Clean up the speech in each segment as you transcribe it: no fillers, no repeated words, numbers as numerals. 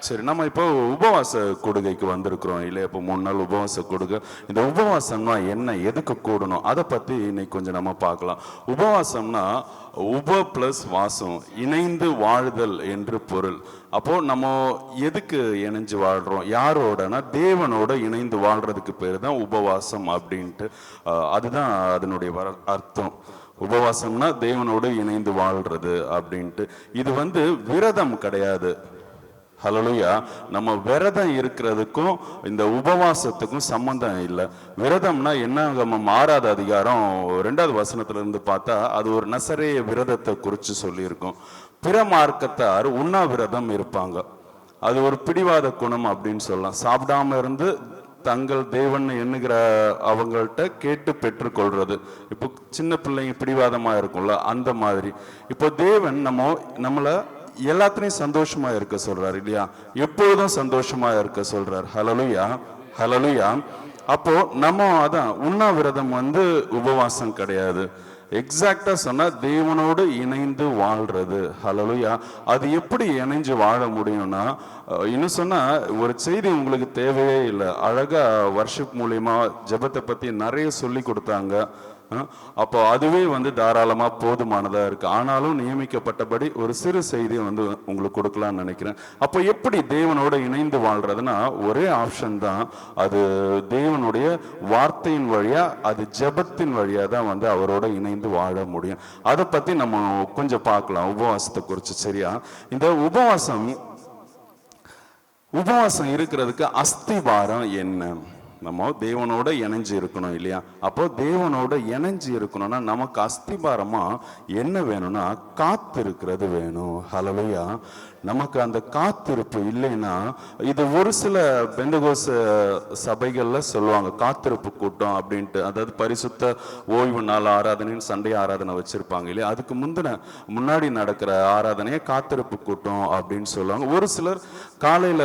சரி, நம்ம இப்போ உபவாச கொடுகைக்கு வந்திருக்கிறோம் இல்லையா? இப்போ 3 நாள் உபவாச கொடுகை. இந்த உபவாசம்னா என்ன, எதுக்கு கூடணும், அதை பற்றி இன்னைக்கு கொஞ்சம் நம்ம பார்க்கலாம். உபவாசம்னா உப பிளஸ் வாசம், இணைந்து வாழ்தல் என்று பொருள். அப்போ நம்ம எதுக்கு இணைஞ்சு வாழ்றோம், யாரோடனா தேவனோட இணைந்து வாழ்றதுக்கு பேர் தான் உபவாசம் அப்படின்ட்டு. அதுதான் அதனுடைய அர்த்தம். உபவாசம்னா தேவனோடு இணைந்து வாழ்றது அப்படின்ட்டு. இது விரதம் கிடையாது. ஹல்லேலூயா. நம்ம விரதம் இருக்கிறதுக்கும் இந்த உபவாசத்துக்கும் சம்பந்தம் இல்லை. விரதம்னா என்னாகமம் 6வது அதிகாரம் 2வது வசனத்துல இருந்து பார்த்தா அது ஒரு நசரேய விரதத்தை குறித்து சொல்லியிருக்கும். பிற மார்க்கத்தார் உண்ணாவிரதம் இருப்பாங்க. அது ஒரு பிடிவாத குணம் அப்படின்னு சொல்லலாம். சாப்பிடாம இருந்து தங்கள் தேவன் எண்ணுகிற அவங்கள்ட்ட கேட்டு பெற்றுக்கொள்றது. இப்போ சின்ன பிள்ளைங்க பிடிவாதமா இருக்கும்ல, அந்த மாதிரி. இப்போ தேவன் நம்மளை எல்லாத்துலயும் சந்தோஷமா இருக்க சொல்றாரு இல்லையா? எப்பொழுதும் சந்தோஷமா இருக்க சொல்றாரு. ஹல்லேலூயா, ஹல்லேலூயா. அப்போ நம்ம அதான் உண்ணாவிரதம் உபவாசம் கிடையாது. எக்ஸாக்டா சொன்னா தேவனோடு இணைந்து வாழ்றது. ஹல்லேலூயா. அது எப்படி இணைஞ்சு வாழ முடியும்னா, இன்னும் சொன்னா ஒரு செய்தி உங்களுக்கு தேவையே இல்லை. அழகா வர்ஷிப் மூலியமா ஜெபத்தை பத்தி நிறைய சொல்லி கொடுத்தாங்க. அப்போ அதுவே தாராளமா போதுமானதா இருக்கு. ஆனாலும் நியமிக்கப்பட்டபடி ஒரு சிறு செய்தி உங்களுக்கு கொடுக்கலாம்னு நினைக்கிறேன். அப்போ எப்படி தேவனோட இணைந்து வாழ்றதுன்னா ஒரே ஆப்ஷன் தான். அது தேவனுடைய வார்த்தையின் வழியா, அது ஜெபத்தின் வழியா தான் அவரோட இணைந்து வாழ முடியும். அதை பத்தி நம்ம கொஞ்சம் பார்க்கலாம் உபவாசத்தை குறித்து. சரியா? இந்த உபவாசம் இருக்கிறதுக்கு அஸ்திவாரம் என்ன? நம்ம தேவனோட இணைஞ்சு இருக்கணும் இல்லையா? அப்போ தேவனோட இணைஞ்சு இருக்கணும்னா நமக்கு அஸ்திபாரமா என்ன வேணும்னா காத்திருக்கிறது வேணும். ஹல்லேலூயா. நமக்கு அந்த காத்திருப்பு இல்லைன்னா, இது ஒரு சில பெந்தகோஸ்த சபைகள்ல சொல்லுவாங்க காத்திருப்பு கூட்டம் அப்படின்ட்டு. அதாவது பரிசுத்த ஓய்வு நாள் ஆராதனைன்னு சண்டே ஆராதனை வச்சிருப்பாங்க இல்லையா? அதுக்கு முன்னாடி நடக்கிற ஆராதனையை காத்திருப்பு கூட்டம் அப்படின்னு சொல்லுவாங்க. ஒரு சிலர் காலையில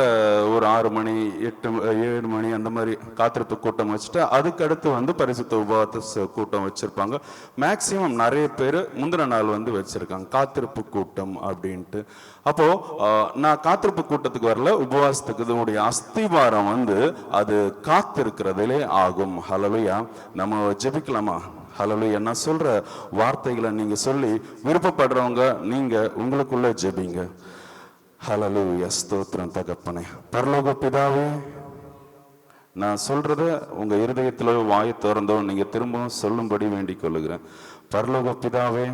ஒரு 6 மணி 7 மணி அந்த மாதிரி காத்திருப்பு கூட்டம் வச்சுட்டு அதுக்கடுத்து பரிசுத்த உபவாச கூட்டம் வச்சிருப்பாங்க. மேக்சிமம் நிறைய பேர் முந்தின நாள் வச்சிருக்காங்க காத்திருப்பு கூட்டம் அப்படின்ட்டு. அப்போ நான் காத்திருப்பு கூட்டத்துக்கு வரல, உபவாசத்துக்கு. இதனுடைய அஸ்திவாரம் அது காத்திருக்கிறதுலே ஆகும். ஹல்லேலூயா. நம்ம ஜெபிக்கலாமா? ஹல்லேலூயா. நான் சொல்ற வார்த்தைகளை நீங்க சொல்லி விருப்பப்படுறவங்க நீங்க உங்களுக்குள்ள ஜெபிங்க. ஹல்லேலூயா. ஸ்தோத்திரம் தகப்பனே. பரலோக பிதாவே, நான் சொல்றத உங்க இருதயத்துல வாயை திறந்தோ நீங்க திரும்பவும் சொல்லும்படி வேண்டிக் கொள்ளுகிறேன். பரலோக பிதாவே,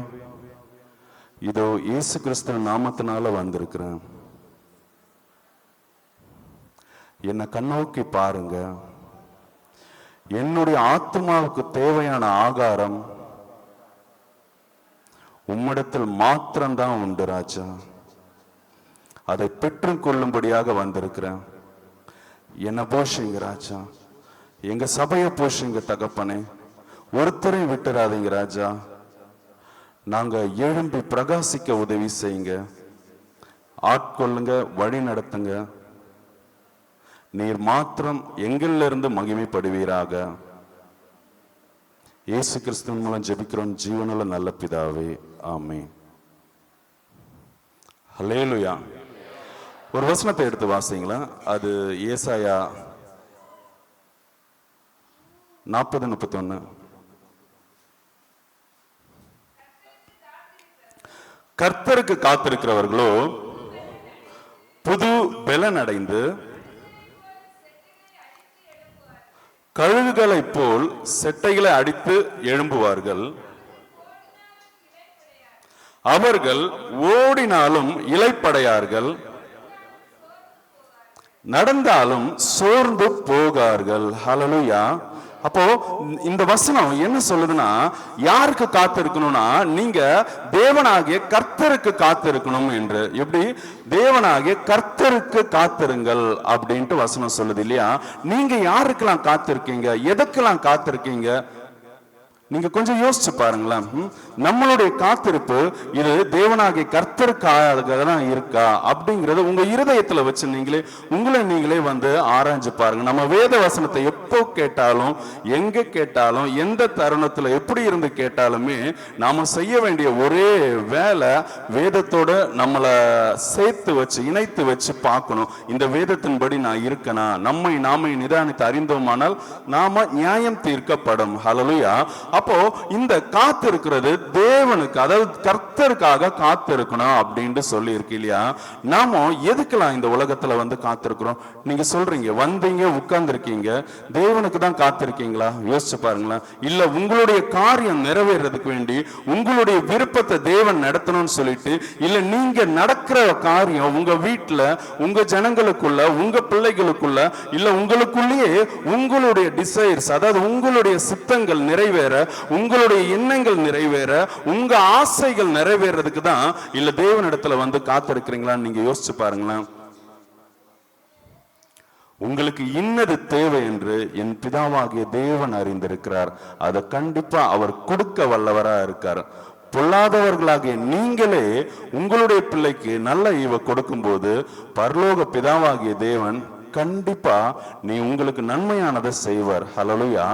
இதோ இயேசு கிறிஸ்து நாமத்தினால வந்திருக்கிறேன். என்னை கண்ணோக்கி பாருங்க. என்னுடைய ஆத்மாவுக்கு தேவையான ஆகாரம் உம்மிடத்தில் மாத்திரம்தான் உண்டு ராஜா. அதை பெற்றுக் கொள்ளும்படியாக வந்திருக்கிறேன். என்ன போஷிங்க ராஜா. எங்க சபையை போஷிங்க தகப்பனே. ஒருத்தரையும் விட்டுறாதீங்க ராஜா. நாங்க எழும்பி பிரகாசிக்க உதவி செய்யுங்க. ஆட்கொள்ளுங்க, வழி நடத்துங்க. நீர் மாத்திரம் எங்களிலிருந்து மகிமைப்படுவீராக. இயேசு கிறிஸ்துவின் மூலம் ஜெபிக்கிறோம் ஜீவனுள்ள நல்ல பிதாவே, ஆமென். ஹல்லேலூயா. ஒரு வசனத்தை எடுத்து வாசிங்களா? அது ஏசாயா 40:31. கர்த்தருக்கு காத்திருக்கிறவர்களோ புது பலன் அடைந்து கழுகுகளை போல் செட்டைகளை அடித்து எழும்புவார்கள். அவர்கள் ஓடினாலும் இளைப்படையார்கள், நடந்தாலும் சோர்ந்து போகார்கள். ஹல்லேலூயா. அப்போ இந்த வசனம் என்ன சொல்லுதுன்னா, யாருக்கு காத்திருக்கணும்னா நீங்க தேவனாகிய கர்த்தருக்கு காத்திருக்கணும் என்று. எப்படி? தேவனாகிய கர்த்தருக்கு காத்திருங்கள் அப்படின்ட்டு வசனம் சொல்லுது இல்லையா? நீங்க யாருக்கெல்லாம் காத்திருக்கீங்க? எதுக்கெல்லாம் காத்திருக்கீங்க? நீங்க கொஞ்சம் யோசிச்சு பாருங்களேன். நம்மளுடைய காத்திருப்பு இது தேவனாகிய கர்த்தருக்காக தான் இருக்கா அப்படிங்கறத உங்க இருதயத்துல வச்சு உங்களை நீங்களே ஆராய்ஞ்சு பாருங்க. நம்ம வேத வசனத்தை எப்போ கேட்டாலும், எங்க கேட்டாலும், எந்த தருணத்துல எப்படி இருந்து கேட்டாலுமே நாம செய்ய வேண்டிய ஒரே வேலை வேதத்தோட நம்மளை சேர்த்து வச்சு இணைத்து வச்சு பார்க்கணும். இந்த வேதத்தின்படி நான் இருக்கனா, நம்மை நாமே நிதானித்து அறிந்தோமானால் நாம நியாயம் தீர்க்கப்படும். ஹல்லேலூயா. அப்போ இந்த காத்து இருக்கிறது தேவனுக்கு, அதாவது கர்த்தருக்காக காத்து இருக்கணும் அப்படின்னு சொல்லி இருக்கு இல்லையா? நாம எதுக்கெல்லாம் இந்த உலகத்துல காத்திருக்கிறோம்? நீங்க சொல்றீங்க வந்தீங்க உட்கார்ந்து இருக்கீங்க, தேவனுக்கு தான் காத்திருக்கீங்களா? யோசிச்சு பாருங்களேன். இல்ல உங்களுடைய காரியம் நிறைவேறதுக்கு வேண்டி உங்களுடைய விருப்பத்தை தேவன் நடத்தணும்னு சொல்லிட்டு, இல்ல நீங்க நடக்கிற காரியம் உங்க வீட்டுல உங்க ஜனங்களுக்குள்ள உங்க பிள்ளைகளுக்குள்ள இல்ல உங்களுக்குள்ளேயே உங்களுடைய டிசைர்ஸ், அதாவது உங்களுடைய சித்தங்கள் நிறைவேற, உங்களுடைய எண்ணங்கள் நிறைவேற, உங்க ஆசைகள் நிறைவேறதுக்கு தான் இல்ல தேவனிடத்துல காத்திருக்கிறீங்களான்னு நீங்க யோசிச்சு பாருங்களேன். உங்களுக்கு இன்னது தேவை என்று என் பிதாவாகிய தேவன் அறிந்திருக்கிறார். அதை கண்டிப்பா அவர் கொடுக்க வல்லவரா இருக்கார். பொல்லாதவர்களாகிய நீங்களே உங்களுடைய பிள்ளைக்கு நல்ல ஈவை கொடுக்கும் போது பரலோக பிதாவாகிய தேவன் கண்டிப்பா நீ உங்களுக்கு நன்மையானதை செய்வார். ஹல்லேலூயா.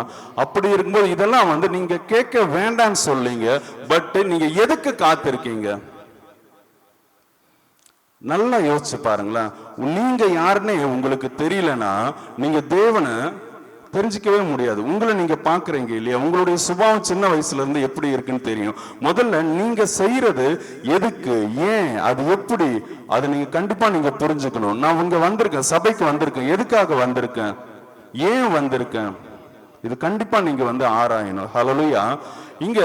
அப்படி இருக்கும்போது இதெல்லாம் நீங்க கேட்க வேண்டாம்னு சொல்லிங்க. பட் நீங்க எதுக்கு காத்திருக்கீங்க? நல்லா யோசிச்சு பாருங்களேன். நீங்க யாருன்னு உங்களுக்கு தெரியலன்னா நீங்க தேவனை தெரிஞ்சிக்கவே முடியாது. உங்களை நீங்க பாக்குறீங்க இல்லையா? உங்களுடைய சுபாவம் சின்ன வயசுல இருந்து எப்படி இருக்குன்னு தெரியும். முதல்ல நீங்க செய்யறது எதுக்கு, ஏன், அது எப்படி, அதை நீங்க கண்டிப்பா நீங்க புரிஞ்சுக்கணும். நான் இங்க வந்திருக்கேன், சபைக்கு வந்திருக்கேன், எதுக்காக வந்திருக்கேன், ஏன் வந்திருக்கேன், இது கண்டிப்பா நீங்க ஆராயணும். ஹல்லேலூயா. இங்க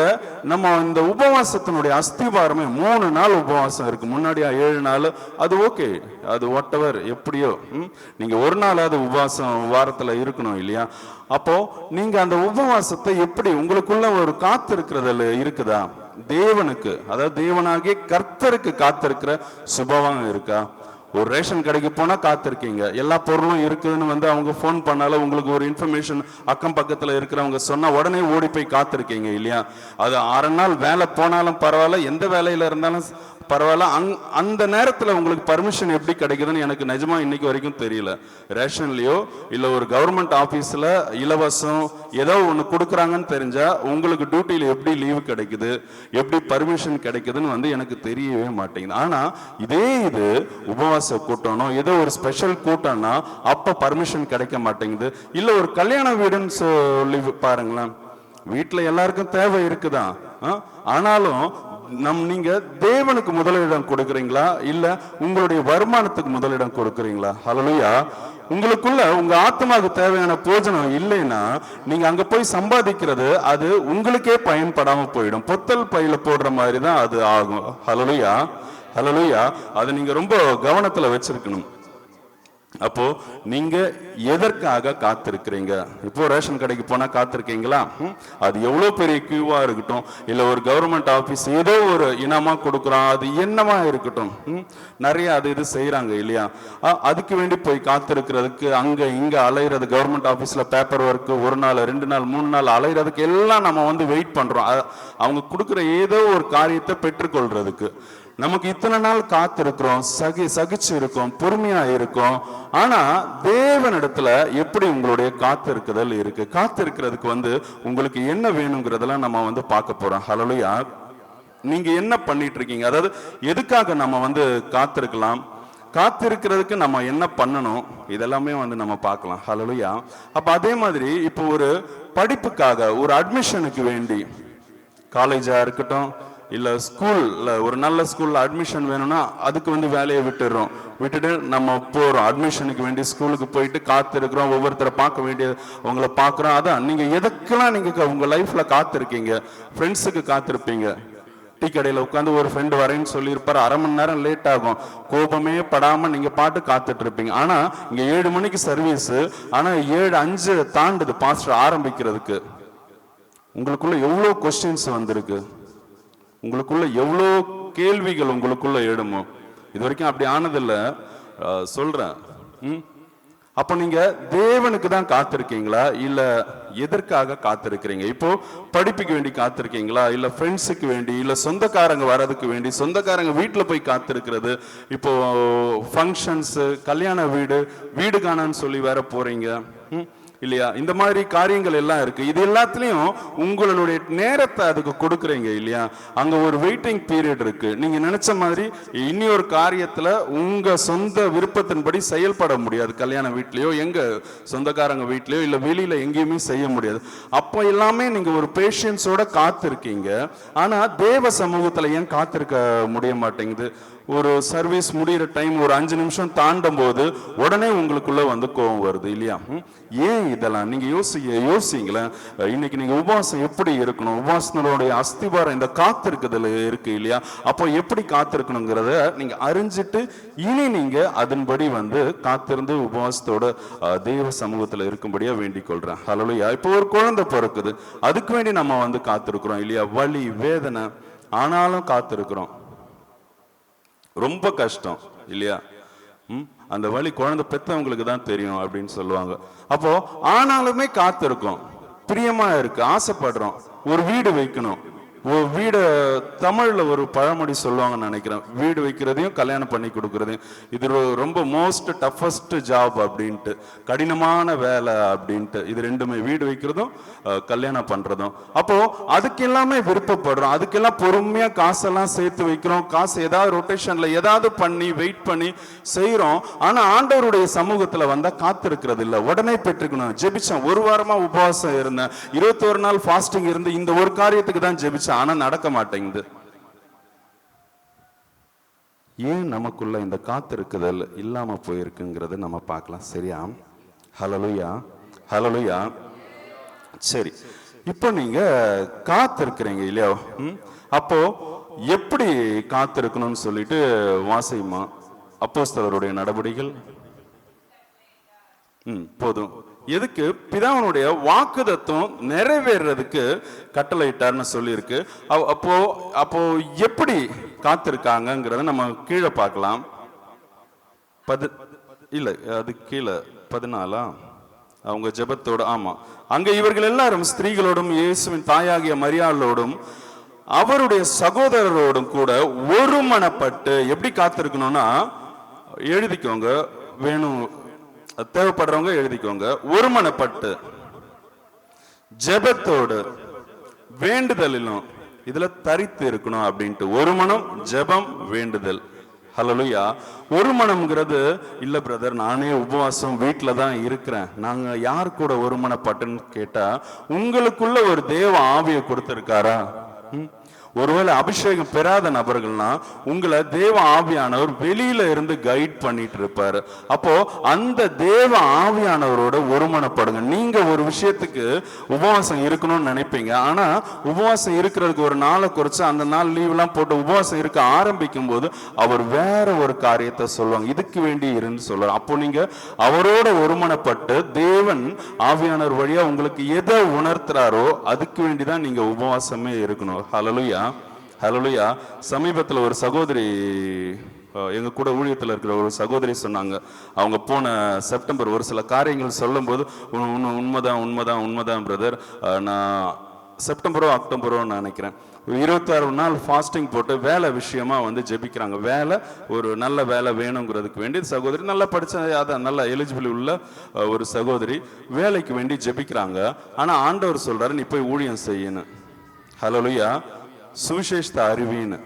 நம்ம இந்த உபவாசத்தினுடைய அஸ்திவாரமே 3 நாள் உபவாசம் இருக்கு. முன்னாடியா 7 நாள், அது ஓகே, அது வாட்டவர் எப்படியோ. நீங்க ஒரு நாளாவது உபவாசம் வாரத்துல இருக்கணும் இல்லையா? அப்போ நீங்க அந்த உபவாசத்தை எப்படி உங்களுக்குள்ள ஒரு காத்து இருக்கிறதுல இருக்குதா? தேவனுக்கு, அதாவது தேவனாகிய கர்த்தருக்கு காத்திருக்கிற சுபாவம் இருக்கா? ஒரு ரேஷன் கடைக்கு போனா காத்திருக்கீங்க, எல்லா பொருளும் இருக்குதுன்னு அவங்க போன் பண்ணாலும் உங்களுக்கு ஒரு இன்ஃபர்மேஷன் அக்கம் பக்கத்துல இருக்கிறவங்க சொன்னா உடனே ஓடி போய் காத்திருக்கீங்க இல்லையா? அது 6 நாள் வேலை போனாலும் பரவாயில்ல, எந்த வேலையில இருந்தாலும் பரவாயில்ல, அந்த நேரத்துல உங்களுக்கு பர்மிஷன் எப்படி கிடைக்குதுன்னு எனக்கு நிஜமா இன்னைக்கு வரைக்கும் தெரியல. ரேஷன்லயோ இல்ல ஒரு கவர்மெண்ட் ஆபீஸ்ல இலவசம் ஏதோ ஒண்ணு கொடுக்குறாங்கன்னு தெரிஞ்சா உங்களுக்கு டியூட்டியில எப்படி லீவு கிடைக்குது, எப்படி பர்மிஷன் கிடைக்குதுன்னு எனக்கு தெரியவே மாட்டேங்குது. ஆனா இது உபவாச கூட்டணும், ஏதோ ஒரு ஸ்பெஷல் கூட்டம்னா அப்ப பர்மிஷன் கிடைக்க மாட்டேங்குது. இல்ல ஒரு கல்யாண வீடுன்னு சொல்லி பாருங்களேன், வீட்டுல எல்லாருக்கும் தேவை இருக்குதான், ஆனாலும் நீங்க தேவனுக்கு முதலிடம் கொடுக்குறீங்களா இல்ல உங்களுடைய வருமானத்துக்கு முதலிடம் கொடுக்குறீங்களா? ஹல்லேலூயா. உங்களுக்குள்ள உங்க ஆத்மாவுக்கு தேவையான போஜனம் இல்லைன்னா நீங்க அங்க போய் சம்பாதிக்கிறது அது உங்களுக்கே பயன்படாம போயிடும். பொத்தல் பையில போடுற மாதிரி தான் அது ஆகும். ஹல்லேலூயா. ஹல்லேலூயா. அதை நீங்க ரொம்ப கவனத்துல வச்சிருக்கணும். அப்போ நீங்க எதற்காக காத்திருக்கிறீங்க? இப்போ ரேஷன் கடைக்கு போனா காத்திருக்கீங்களா? அது எவ்வளவு பெரிய கியூவா இருக்கட்டும், இல்ல ஒரு கவர்மெண்ட் ஆபீஸ் ஏதோ ஒரு இனமா கொடுக்குறான், அது என்னமா இருக்கட்டும், நிறைய அது இது செய்யறாங்க இல்லையா? அதுக்கு வேண்டி போய் காத்திருக்கிறதுக்கு அங்க இங்க அலையிறது, கவர்மெண்ட் ஆபீஸ்ல பேப்பர் ஒர்க் 1 நாள் 2 நாள் 3 நாள் அலையிறதுக்கு எல்லாம் நம்ம வெயிட் பண்றோம். அவங்க கொடுக்குற ஏதோ ஒரு காரியத்தை பெற்றுக்கொள்றதுக்கு. நமக்கு இத்தனை நாள் காத்திருக்கிறோம், சகிச்சு இருக்கோம், பொறுமையா இருக்கும். ஆனா தேவனிடத்துல எப்படி உங்களுடைய காத்து இருக்குதல் இருக்கு? காத்து இருக்கிறதுக்கு உங்களுக்கு என்ன வேணுங்கிறதெல்லாம் நம்ம பார்க்க போறோம். ஹல்லேலூயா. நீங்க என்ன பண்ணிட்டு இருக்கீங்க? அதாவது எதுக்காக நம்ம காத்திருக்கலாம், காத்திருக்கிறதுக்கு நம்ம என்ன பண்ணணும், இதெல்லாமே நம்ம பார்க்கலாம். ஹல்லேலூயா. அப்ப அதே மாதிரி இப்போ ஒரு படிப்புக்காக ஒரு அட்மிஷனுக்கு வேண்டி, காலேஜா இருக்கட்டும் இல்ல ஸ்கூல்ல ஒரு நல்ல ஸ்கூல்ல அட்மிஷன் வேணும்னா அதுக்கு வேலையை விட்டுட்டு நம்ம போறோம். அட்மிஷனுக்கு வேண்டி ஸ்கூலுக்கு போயிட்டு காத்திருக்கிறோம், ஒவ்வொருத்தரை பார்க்க வேண்டிய அவங்கள பார்க்குறோம். அதான் நீங்க எதுக்கெல்லாம் நீங்க உங்க லைஃப்ல காத்திருக்கீங்க? ஃப்ரெண்ட்ஸுக்கு காத்திருப்பீங்க. டீ கடையில உட்காந்து ஒரு ஃப்ரெண்டு வரேன்னு சொல்லியிருப்பாரு, 1/2 மணி நேரம் லேட் ஆகும், கோபமே படாம நீங்க பாட்டு காத்துட்டு இருப்பீங்க. ஆனா இங்க 7 மணிக்கு சர்வீஸ், ஆனா 7:05 தாண்டுது பாஸ்டர் ஆரம்பிக்கிறதுக்கு. உங்களுக்குள்ள எவ்வளவு கொஸ்டின்ஸ் வந்திருக்கு, உங்களுக்குள்ள எவ்வளோ கேள்விகள் உங்களுக்குள்ள எழுமோ. இது வரைக்கும் அப்படி ஆனதில்ல, சொல்றேன். அப்ப நீங்க தேவனுக்கு தான் காத்திருக்கீங்களா இல்ல எதற்காக காத்திருக்கிறீங்க? இப்போ படிப்புக்கு வேண்டி காத்திருக்கீங்களா இல்ல ஃப்ரெண்ட்ஸுக்கு வேண்டி இல்ல சொந்தக்காரங்க வர்றதுக்கு வேண்டி, சொந்தக்காரங்க வீட்டுல போய் காத்திருக்கிறது, இப்போ ஃபங்க்ஷன்ஸ், கல்யாண வீடு காணன்னு சொல்லி வேற போறீங்க இல்லையா? இந்த மாதிரி காரியங்கள் எல்லாம் இருக்கு. இது எல்லாத்துலயும் உங்களுடைய நேரத்தை அதுக்கு கொடுக்குறீங்க இல்லையா? அங்க ஒரு வெயிட்டிங் பீரியட் இருக்கு. நீங்க நினைச்ச மாதிரி இனி ஒரு காரியத்துல உங்க சொந்த விருப்பத்தின்படி செயல்பட முடியாது. கல்யாண வீட்லயோ எங்க சொந்தக்காரங்க வீட்லயோ இல்ல வெளியில எங்கேயுமே செய்ய முடியாது. அப்போ எல்லாமே நீங்க ஒரு பேஷன்ஸோட காத்திருக்கீங்க. ஆனா தேவ சமூகத்துல ஏன் காத்திருக்க முடிய மாட்டேங்குது? ஒரு சர்வீஸ் முடிகிற டைம் ஒரு 5 நிமிஷம் தாண்டும் போது உடனே உங்களுக்குள்ள வந்து கோபம் வருது இல்லையா? ஏன் இதெல்லாம் நீங்க யோசிங்களேன். இன்னைக்கு நீங்க உபவாசம் எப்படி இருக்கணும்? உபவாசனுடைய அஸ்திபாரம் இந்த காத்திருக்குதுல இருக்கு இல்லையா? அப்போ எப்படி காத்திருக்கணுங்கிறத நீங்க அறிஞ்சிட்டு இனி நீங்க அதன்படி வந்து காத்திருந்து உபவாசத்தோட தேவ சமூகத்துல இருக்கும்படியா வேண்டிக் கொள்றேன். ஹல்லேலூயா. இப்போ ஒரு குழந்தை பிறக்குது, அதுக்கு வேண்டி நம்ம வந்து காத்திருக்கிறோம் இல்லையா? வலி வேதனை ஆனாலும் காத்திருக்கிறோம். ரொம்ப கஷ்டம் இல்லையா? அந்த வழி குழந்தை பெத்தவங்களுக்கு தான் தெரியும் அப்படின்னு சொல்லுவாங்க. அப்போ ஆனாலுமே காத்திருக்கோம், பிரியமா இருக்கு, ஆசைப்படுறோம். ஒரு வீடு வைக்கணும். வீடு தமிழ்ல ஒரு பழமொழி சொல்லுவாங்கன்னு நினைக்கிறேன், வீடு வைக்கிறதையும் கல்யாணம் பண்ணி கொடுக்கறதையும். இது ரொம்ப மோஸ்ட் டஃபஸ்ட் ஜாப் அப்படின்ட்டு, கடினமான வேலை அப்படின்ட்டு. இது ரெண்டுமே, வீடு வைக்கிறதும் கல்யாணம் பண்றதும். அப்போ அதுக்கு எல்லாமே விருப்பப்படுறோம், அதுக்கெல்லாம் பொறுமையா காசெல்லாம் சேர்த்து வைக்கிறோம். காசு ஏதாவது ரொட்டேஷன்ல ஏதாவது பண்ணி வெயிட் பண்ணி செய்யறோம். ஆனா ஆண்டவருடைய சமூகத்துல வந்தா காத்திருக்கிறது இல்லை. உடனே பெற்றுக்கணும். ஜெபிச்சேன், ஒரு வாரமா உபவாசம் இருந்தேன், 21 நாள் ஃபாஸ்டிங் இருந்து இந்த ஒரு காரியத்துக்கு தான் ஜெபிச்சேன், ஆனா நடக்க மாட்டேங்குது. ஏன் நமக்குள்ள இந்த காத்திருக்குதல் இல்லாம போயிருக்குங்கிறது நம்ம பார்க்கலாம். சரியா? ஹல்லேலூயா, ஹல்லேலூயா. சரி, இப்போ நீங்க காத்திருக்கிறீங்க இல்லையா? அப்போ எப்படி காத்திருக்கணும்னு சொல்லிட்டு வாசிமா அப்போஸ்தலருடைய நடபடிகள். போதும். எதுக்கு? பிதாவனுடைய வாக்குதத்தம் நிறைவேறதுக்கு கட்டளையிட்டார்னு சொல்லியிருக்கு. அப்போ எப்படி காத்திருக்காங்கிறத நம்ம கீழே பார்க்கலாம். இல்ல அது கீழே 14 அவங்க ஜெபத்தோட. ஆமா, அங்க இவர்கள் எல்லாரும் ஸ்திரீகளோடும் இயேசுவின் தாயாகிய மரியாளோடும் அவருடைய சகோதரரோடும் கூட ஒருமனப்பட்டு எப்படி காத்திருக்கணும்னா, எழுதிக்கோங்க, வேணும் தேவைப்படுறவங்க எழுதிக்கோங்க. ஒருமனப்பட்டு ஜெபத்தோடு வேண்டுதலிலும் இதுல தரித்து இருக்கணும் அப்படின்ட்டு. ஒரு மனம், ஜெபம், வேண்டுதல். ஹல்லேலூயா. ஒரு மனம்ங்கிறது இல்ல பிரதர், நானே உபவாசம் வீட்டுல தான் இருக்கிறேன், நாங்க யார் கூட ஒரு மனப்பட்டுன்னு கேட்டா, உங்களுக்குள்ள ஒரு தேவ ஆவியை கொடுத்திருக்காரா? ஒருவேளை அபிஷேகம் பெறாத நபர்கள்னா உங்களை தேவ ஆவியானவர் வெளியில இருந்து கைட் பண்ணிட்டு இருப்பாரு. அப்போ அந்த தேவ ஆவியானவரோட ஒருமனப்படுங்க. நீங்க ஒரு விஷயத்துக்கு உபவாசம் இருக்கணும்னு நினைப்பீங்க, ஆனா உபவாசம் இருக்கிறதுக்கு ஒரு நாளை குறிச்சு அந்த நாள் லீவ் எல்லாம் போட்டு உபவாசம் இருக்க ஆரம்பிக்கும் போது அவர் வேற ஒரு காரியத்தை சொல்லுவாங்க, இதுக்கு வேண்டி இருந்து சொல்லுவார். அப்போ நீங்க அவரோட ஒருமனப்பட்டு தேவன் ஆவியானவர் வழியா உங்களுக்கு எதை உணர்த்துறாரோ அதுக்கு வேண்டிதான் நீங்க உபவாசமே இருக்கணும். ஹல்லேலூயா, ஹல்லேலூயா. சமீபத்தில் ஒரு சகோதரி, எங்க கூட ஊழியத்தில் இருக்கிற ஒரு சகோதரி சொன்னாங்க, அவங்க போன செப்டம்பர் ஒரு சில காரியங்கள் சொல்லும் போது, உண்மைதான் பிரதர், நான் செப்டம்பரோ அக்டோபரோ நினைக்கிறேன், 26 நாள் ஃபாஸ்டிங் போட்டு வேலை விஷயமா வந்து ஜெபிக்கிறாங்க. வேலை, ஒரு நல்ல வேலை வேணுங்கிறதுக்கு வேண்டி சகோதரி, நல்லா படிச்ச, அதான் நல்ல எலிஜிபிள் உள்ள ஒரு சகோதரி வேலைக்கு வேண்டி ஜெபிக்கிறாங்க. ஆனா ஆண்டவர் சொல்றாரு, நீ போய் ஊழியம் செய்யணும். ஹல்லேலூயா. சுவிசேஷத்தை அறிவின்னு.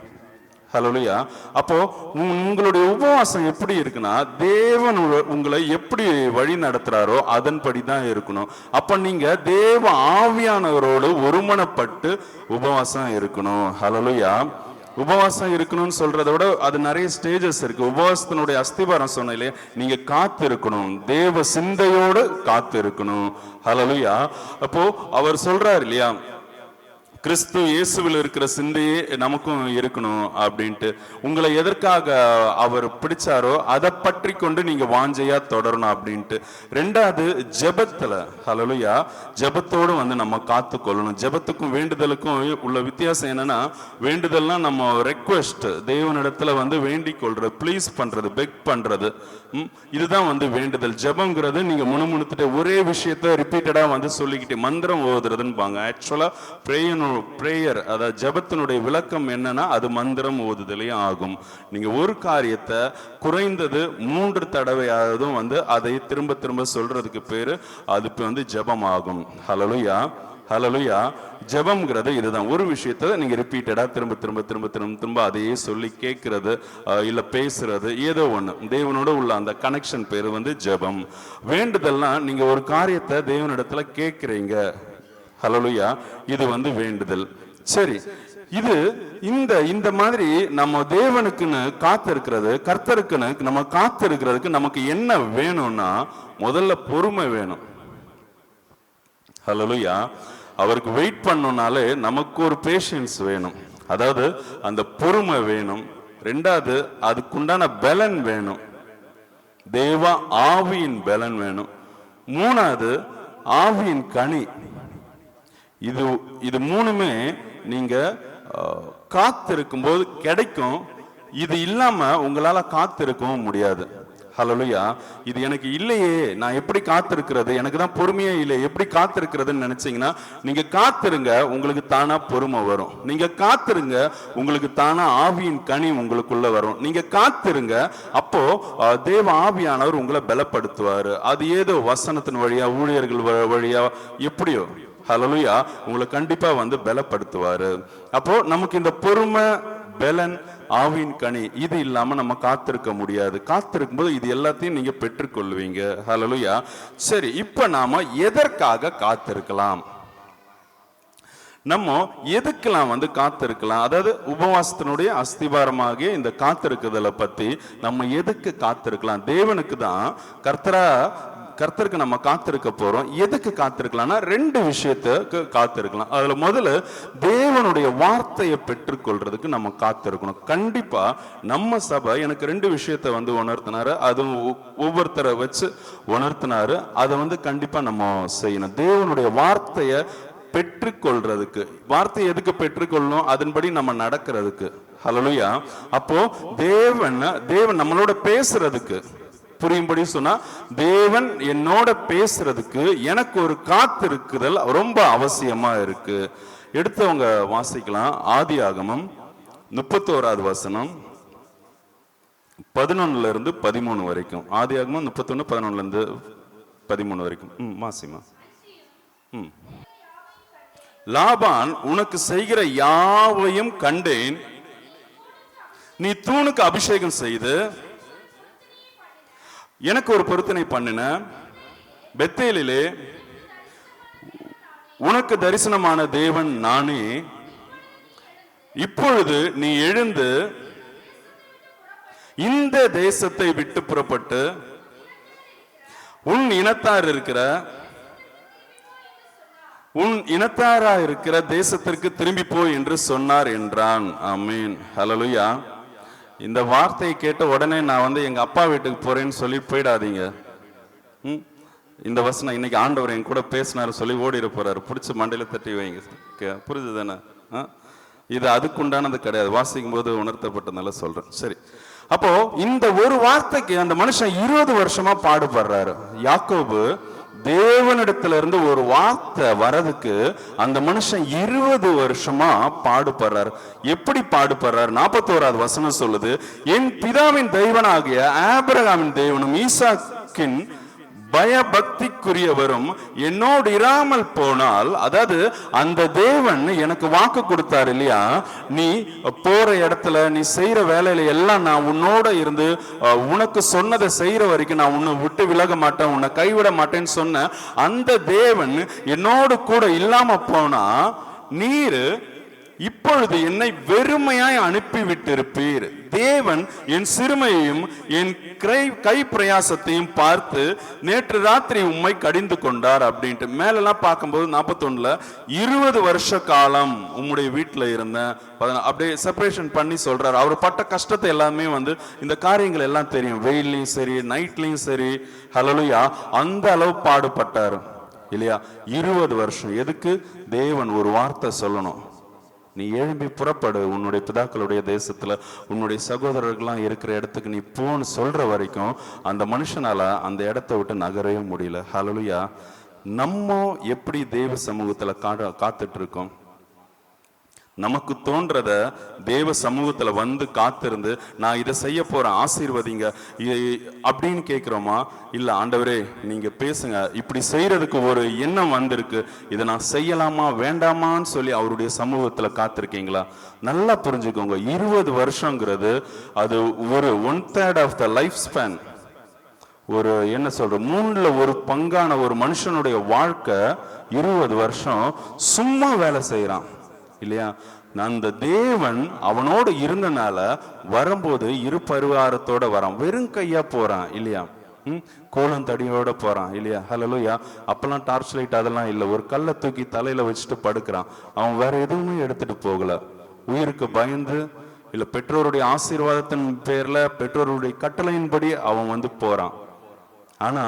ஹல்லேலூயா. அப்போ உங்களுடைய உபவாசம் எப்படி இருக்குன்னா, தேவன் உங்களை எப்படி வழி நடத்துறாரோ அதன்படி தான் இருக்கணும். அப்ப நீங்க தேவ ஆவியானவரோடு ஒருமனப்பட்டு உபவாசம் இருக்கணும். ஹல்லேலூயா. உபவாசம் இருக்கணும்னு சொல்றதை விட அது நிறைய ஸ்டேஜஸ் இருக்கு. உபவாசத்தினுடைய அஸ்திபாரம் சொன்ன இல்லையா, நீங்க காத்து இருக்கணும், தேவ சிந்தையோடு காத்து இருக்கணும். ஹல்லேலூயா. அப்போ அவர் சொல்றாரு இல்லையா, கிறிஸ்து இயேசுவில் இருக்கிற சிந்தையே நமக்கும் இருக்கணும் அப்படின்ட்டு. உங்களை எதற்காக அவர் பிடிச்சாரோ அதை பற்றி கொண்டு நீங்க வாஞ்சையா தொடரணும் அப்படின்ட்டு. ரெண்டாவது, ஜெபத்துல ஹல்லேலூயா, ஜெபத்தோடு நம்ம காத்து கொள்ளணும். ஜெபத்துக்கும் வேண்டுதலுக்கும் உள்ள வித்தியாசம் என்னன்னா, வேண்டுதல்னா நம்ம ரெக்வெஸ்ட், தேவனிடத்துல வேண்டிக் கொள்றது, ப்ளீஸ் பண்றது, பெக் பண்றது, இதுதான் வேண்டுதல். ஜெபம்ங்கிறது நீங்க முணுமுணுத்துட்டு ஒரே விஷயத்த ரிப்பீட்டடா சொல்லிக்கிட்டு மந்திரம் ஓதுறதுன்னு ஆக்சுவலா பிரேயர், அதாவது ஜெபத்தினுடைய விளக்கம் என்னன்னா அது மந்திரம் ஓதுதலையும் ஆகும். நீங்க ஒரு காரியத்தை குறைந்தது 3 தடவையாவதும் அதை திரும்ப திரும்ப சொல்றதுக்கு பேரு அது ஜெபம் ஆகும். ஹல்லேலூயா, ஹல்லேலூயா. ஜெபம்ங்கிறது இதுதான். ஒரு விஷயத்தை நீங்க ரிப்பீட்டடா திரும்ப திரும்ப திரும்ப திரும்ப திரும்ப அதையே சொல்லி கேட்கறது, இல்ல பேசுறது, ஏதோ ஒண்ணு. தேவனோட உள்ள அந்த கனெக்ஷன் பேரு ஜெபம். வேண்டுதல்னா நீங்க ஒரு காரியத்தை தேவனிடத்துல கேட்கிறீங்க, ஹல்லேலூயா, இது வேண்டுதல். சரி, இது இந்த மாதிரி நம்ம தேவனுக்குன்னு காத்திருக்கிறது, கர்த்தருக்குன்னு நம்ம காத்திருக்கிறதுக்கு நமக்கு என்ன வேணும்னா, முதல்ல பொறுமை வேணும். ஹல்லேலூயா. அவருக்கு வெயிட் பண்ணோம்னாலே நமக்கு ஒரு பேஷன்ஸ் வேணும், அதாவது அந்த பொறுமை வேணும். ரெண்டாவது, அதுக்குண்டான பலன் வேணும், தேவ ஆவியின் பலன் வேணும். மூணாவது, ஆவியின் கனி. இது மூணுமே நீங்க காத்திருக்கும் போது கிடைக்கும். இது இல்லாம உங்களால காத்திருக்கவும் முடியாது. ஹல்லேலூயா. இது எனக்கு இல்லையே, நான் எப்படி காத்திருக்கிறது, எனக்கு தான் பொறுமையே இல்லை, எப்படி காத்திருக்கிறதுன்னு நினைச்சீங்கன்னா, நீங்க காத்திருங்க, உங்களுக்கு தானா பொறுமை வரும். நீங்க காத்திருங்க, உங்களுக்கு தானா ஆவியின் கனி உங்களுக்குள்ள வரும். நீங்க காத்திருங்க, அப்போ தேவ ஆவியானவர் உங்களை பலப்படுத்துவாரு. அது ஏதோ வசனத்தின் வழியா, ஊழியர்கள் வழியா, எப்படியோ ஹல்லேலூயா உங்களை கண்டிப்பா பலப்படுத்துவாரு. அப்போ நமக்கு இந்த பொறுமை, பலன், ஆவியின் கனி இது இல்லாம நம்ம காத்திருக்க முடியாது. காத்திருக்கும் போது இது எல்லாத்தையும் நீங்க பெற்றுக்கொள்வீங்க. ஹல்லேலூயா. சரி, இப்ப நாம எதற்காக காத்திருக்கலாம், நம்ம எதுக்கெல்லாம் காத்திருக்கலாம், அதாவது உபவாசத்தினுடைய அஸ்திபாரமாகிய இந்த காத்திருக்குதலை பத்தி நம்ம எதுக்கு காத்திருக்கலாம்? தேவனுக்கு தான், கர்த்தருக்கு நம்ம காத்திருக்க போறோம். எதுக்கு காத்திருக்கலாம்னா 2 விஷயத்துக்கு காத்திருக்கலாம். அதுல முதல்ல தேவனுடைய வார்த்தையை பெற்றுக்கொள்றதுக்கு நம்ம காத்திருக்கணும். கண்டிப்பா நம்ம சபை எனக்கு 2 விஷயத்தை உணர்த்தினாரு, அது ஒவ்வொருத்தரை வச்சு உணர்த்தினாரு. அதை கண்டிப்பா நம்ம செய்யணும். தேவனுடைய வார்த்தையை பெற்றுக்கொள்றதுக்கு, வார்த்தை எதுக்கு பெற்றுக்கொள்ளணும், அதன்படி நம்ம நடக்கிறதுக்கு. ஹல்லேலூயா. அப்போ தேவன் நம்மளோட பேசுறதுக்கு, புரியும்படி சொன்னா, தேவன் என்னோட பேசுறதுக்கு எனக்கு ஒரு காத்திருக்குதல் ரொம்ப அவசியமா இருக்கு. எடுத்தவங்க வாசிக்கலாம். ஆதியாகமம் 31வது வசனம் 11ல இருந்து 13 வரைக்கும். ஆதியாகமம் 31 11ல இருந்து 13 வரைக்கும். வாசிமா. லாபான், உனக்கு செய்கிற யாவையும் கண்டேன். நீ தூணுக்கு அபிஷேகம் செய்து எனக்கு ஒரு பொருத்தனை பண்ணின. பெத்தேலிலே உனக்கு தரிசனமான தேவன் நானே. இப்பொழுது நீ எழுந்து இந்த தேசத்தை விட்டு புறப்பட்டு உன் இனத்தாரா இருக்கிற தேசத்திற்கு திரும்பி போய் என்று சொன்னார் என்றான். ஆமீன். ஹல்லேலூயா. இந்த வார்த்தையை கேட்ட உடனே நான் எங்க அப்பா வீட்டுக்கு போறேன்னு சொல்லி போயிடாதீங்க. இந்த வசனம் இன்னைக்கு ஆண்டவர் என் கூட பேசினாரு சொல்லி ஓடிட போறாரு. பிடிச்ச மண்டையில தட்டி வைங்க. புரியுது தானே? இது அதுக்குண்டானது கிடையாது, வாசிக்கும் போது உணர்த்தப்பட்டதுனால சொல்றேன். சரி, அப்போ இந்த ஒரு வார்த்தைக்கு அந்த மனுஷன் 20 வருஷமா பாடுபடுறாரு. யாக்கோபு தேவனிடத்துல இருந்து ஒரு வார்த்தை வரதுக்கு அந்த மனுஷன் 20 வருஷமா பாடுபடுறார். எப்படி பாடுபடுறார்? 41வது வசனம் சொல்லுது, என் பிதாவின் தெய்வனாகிய ஆபிரகாமின் தேவனும் ஈசாக்கின் பயபக்திக்குரியவரும் என்னோடு இராமல் போனால், அதாவது அந்த தேவன் எனக்கு வாக்கு கொடுத்தார் இல்லையா, நீ போற இடத்துல நீ செய்யற வேலையில எல்லாம் நான் உன்னோட இருந்து உனக்கு சொன்னதை செய்யற வரைக்கும் நான் உன்னை விட்டு விலக மாட்டேன், உன்னை கைவிட மாட்டேன்னு சொன்ன அந்த தேவன் என்னோடு கூட இல்லாம போனா நீர் இப்பொழுது என்னை வெறுமையாய் அனுப்பிவிட்டிருப்பீர். தேவன் என் சிறுமையையும் என் கை பிரயாசத்தையும் பார்த்து நேற்று ராத்திரி உம்மை கடிந்து கொண்டார் அப்படின்ட்டு மேலெல்லாம் பார்க்கும்போது 41 20 வருஷ காலம் உம்முடைய வீட்டில் இருந்த அப்படியே செப்பரேஷன் பண்ணி சொல்றாரு. அவர் பட்ட கஷ்டத்தை எல்லாமே வந்து இந்த காரியங்கள் எல்லாம் தெரியும். வெயிலையும் சரி நைட்லையும் சரி ஹல்லேலூயா அந்த அளவு பாடுபட்டார் இல்லையா? 20 வருஷம். எதுக்கு? தேவன் ஒரு வார்த்தை சொல்லணும், நீ எழும்பி புறப்படு, உன்னுடைய பிதாக்களுடைய தேசத்துல உன்னுடைய சகோதரர்கள்லாம் இருக்கிற இடத்துக்கு நீ போன்னு சொல்ற வரைக்கும் அந்த மனுஷனால அந்த இடத்த விட்டு நகரவே முடியல. ஹல்லேலூயா. நம்ம எப்படி தேவ சமூகத்துல காத்துட்டு இருக்கோம்? நமக்கு தோன்றத தேவ சமூகத்துல வந்து காத்திருந்து நான் இதை செய்ய போறேன் ஆசீர்வதிங்க அப்படின்னு கேட்கிறோமா? இல்ல ஆண்டவரே நீங்க பேசுங்க, இப்படி செய்யறதுக்கு ஒரு எண்ணம் வந்திருக்கு, இதை நான் செய்யலாமா வேண்டாமான்னு சொல்லி அவருடைய சமூகத்துல காத்திருக்கீங்களா? நல்லா புரிஞ்சுக்கோங்க, 20 வருஷங்கிறது அது ஒரு 1/3 ஆஃப் த லைஃப் ஸ்பேன். ஒரு என்ன சொல்ற 1/3 ஒரு மனுஷனுடைய வாழ்க்கை 20 வருஷம் சும்மா வேலை செய்யறான் இல்லையா? அந்த தேவன் அவனோடு இருந்தனால வரும்போது இரு பரிவாரத்தோட வரான், வெறும் கையா போறான் இல்லையா? கோலம் தடியோட போறான் இல்லையா? ஹல்லேலூயா. அப்பெல்லாம் டார்ச் லைட் அதெல்லாம் இல்லை, ஒரு கல்லை தூக்கி தலையில வச்சுட்டு படுக்கிறான். அவன் வேற எதுவுமே எடுத்துட்டு போகல, உயிருக்கு பயந்து இல்ல பெற்றோருடைய ஆசீர்வாதத்தின் பேர்ல பெற்றோருடைய கட்டளையின்படி அவன் வந்து போறான். ஆனா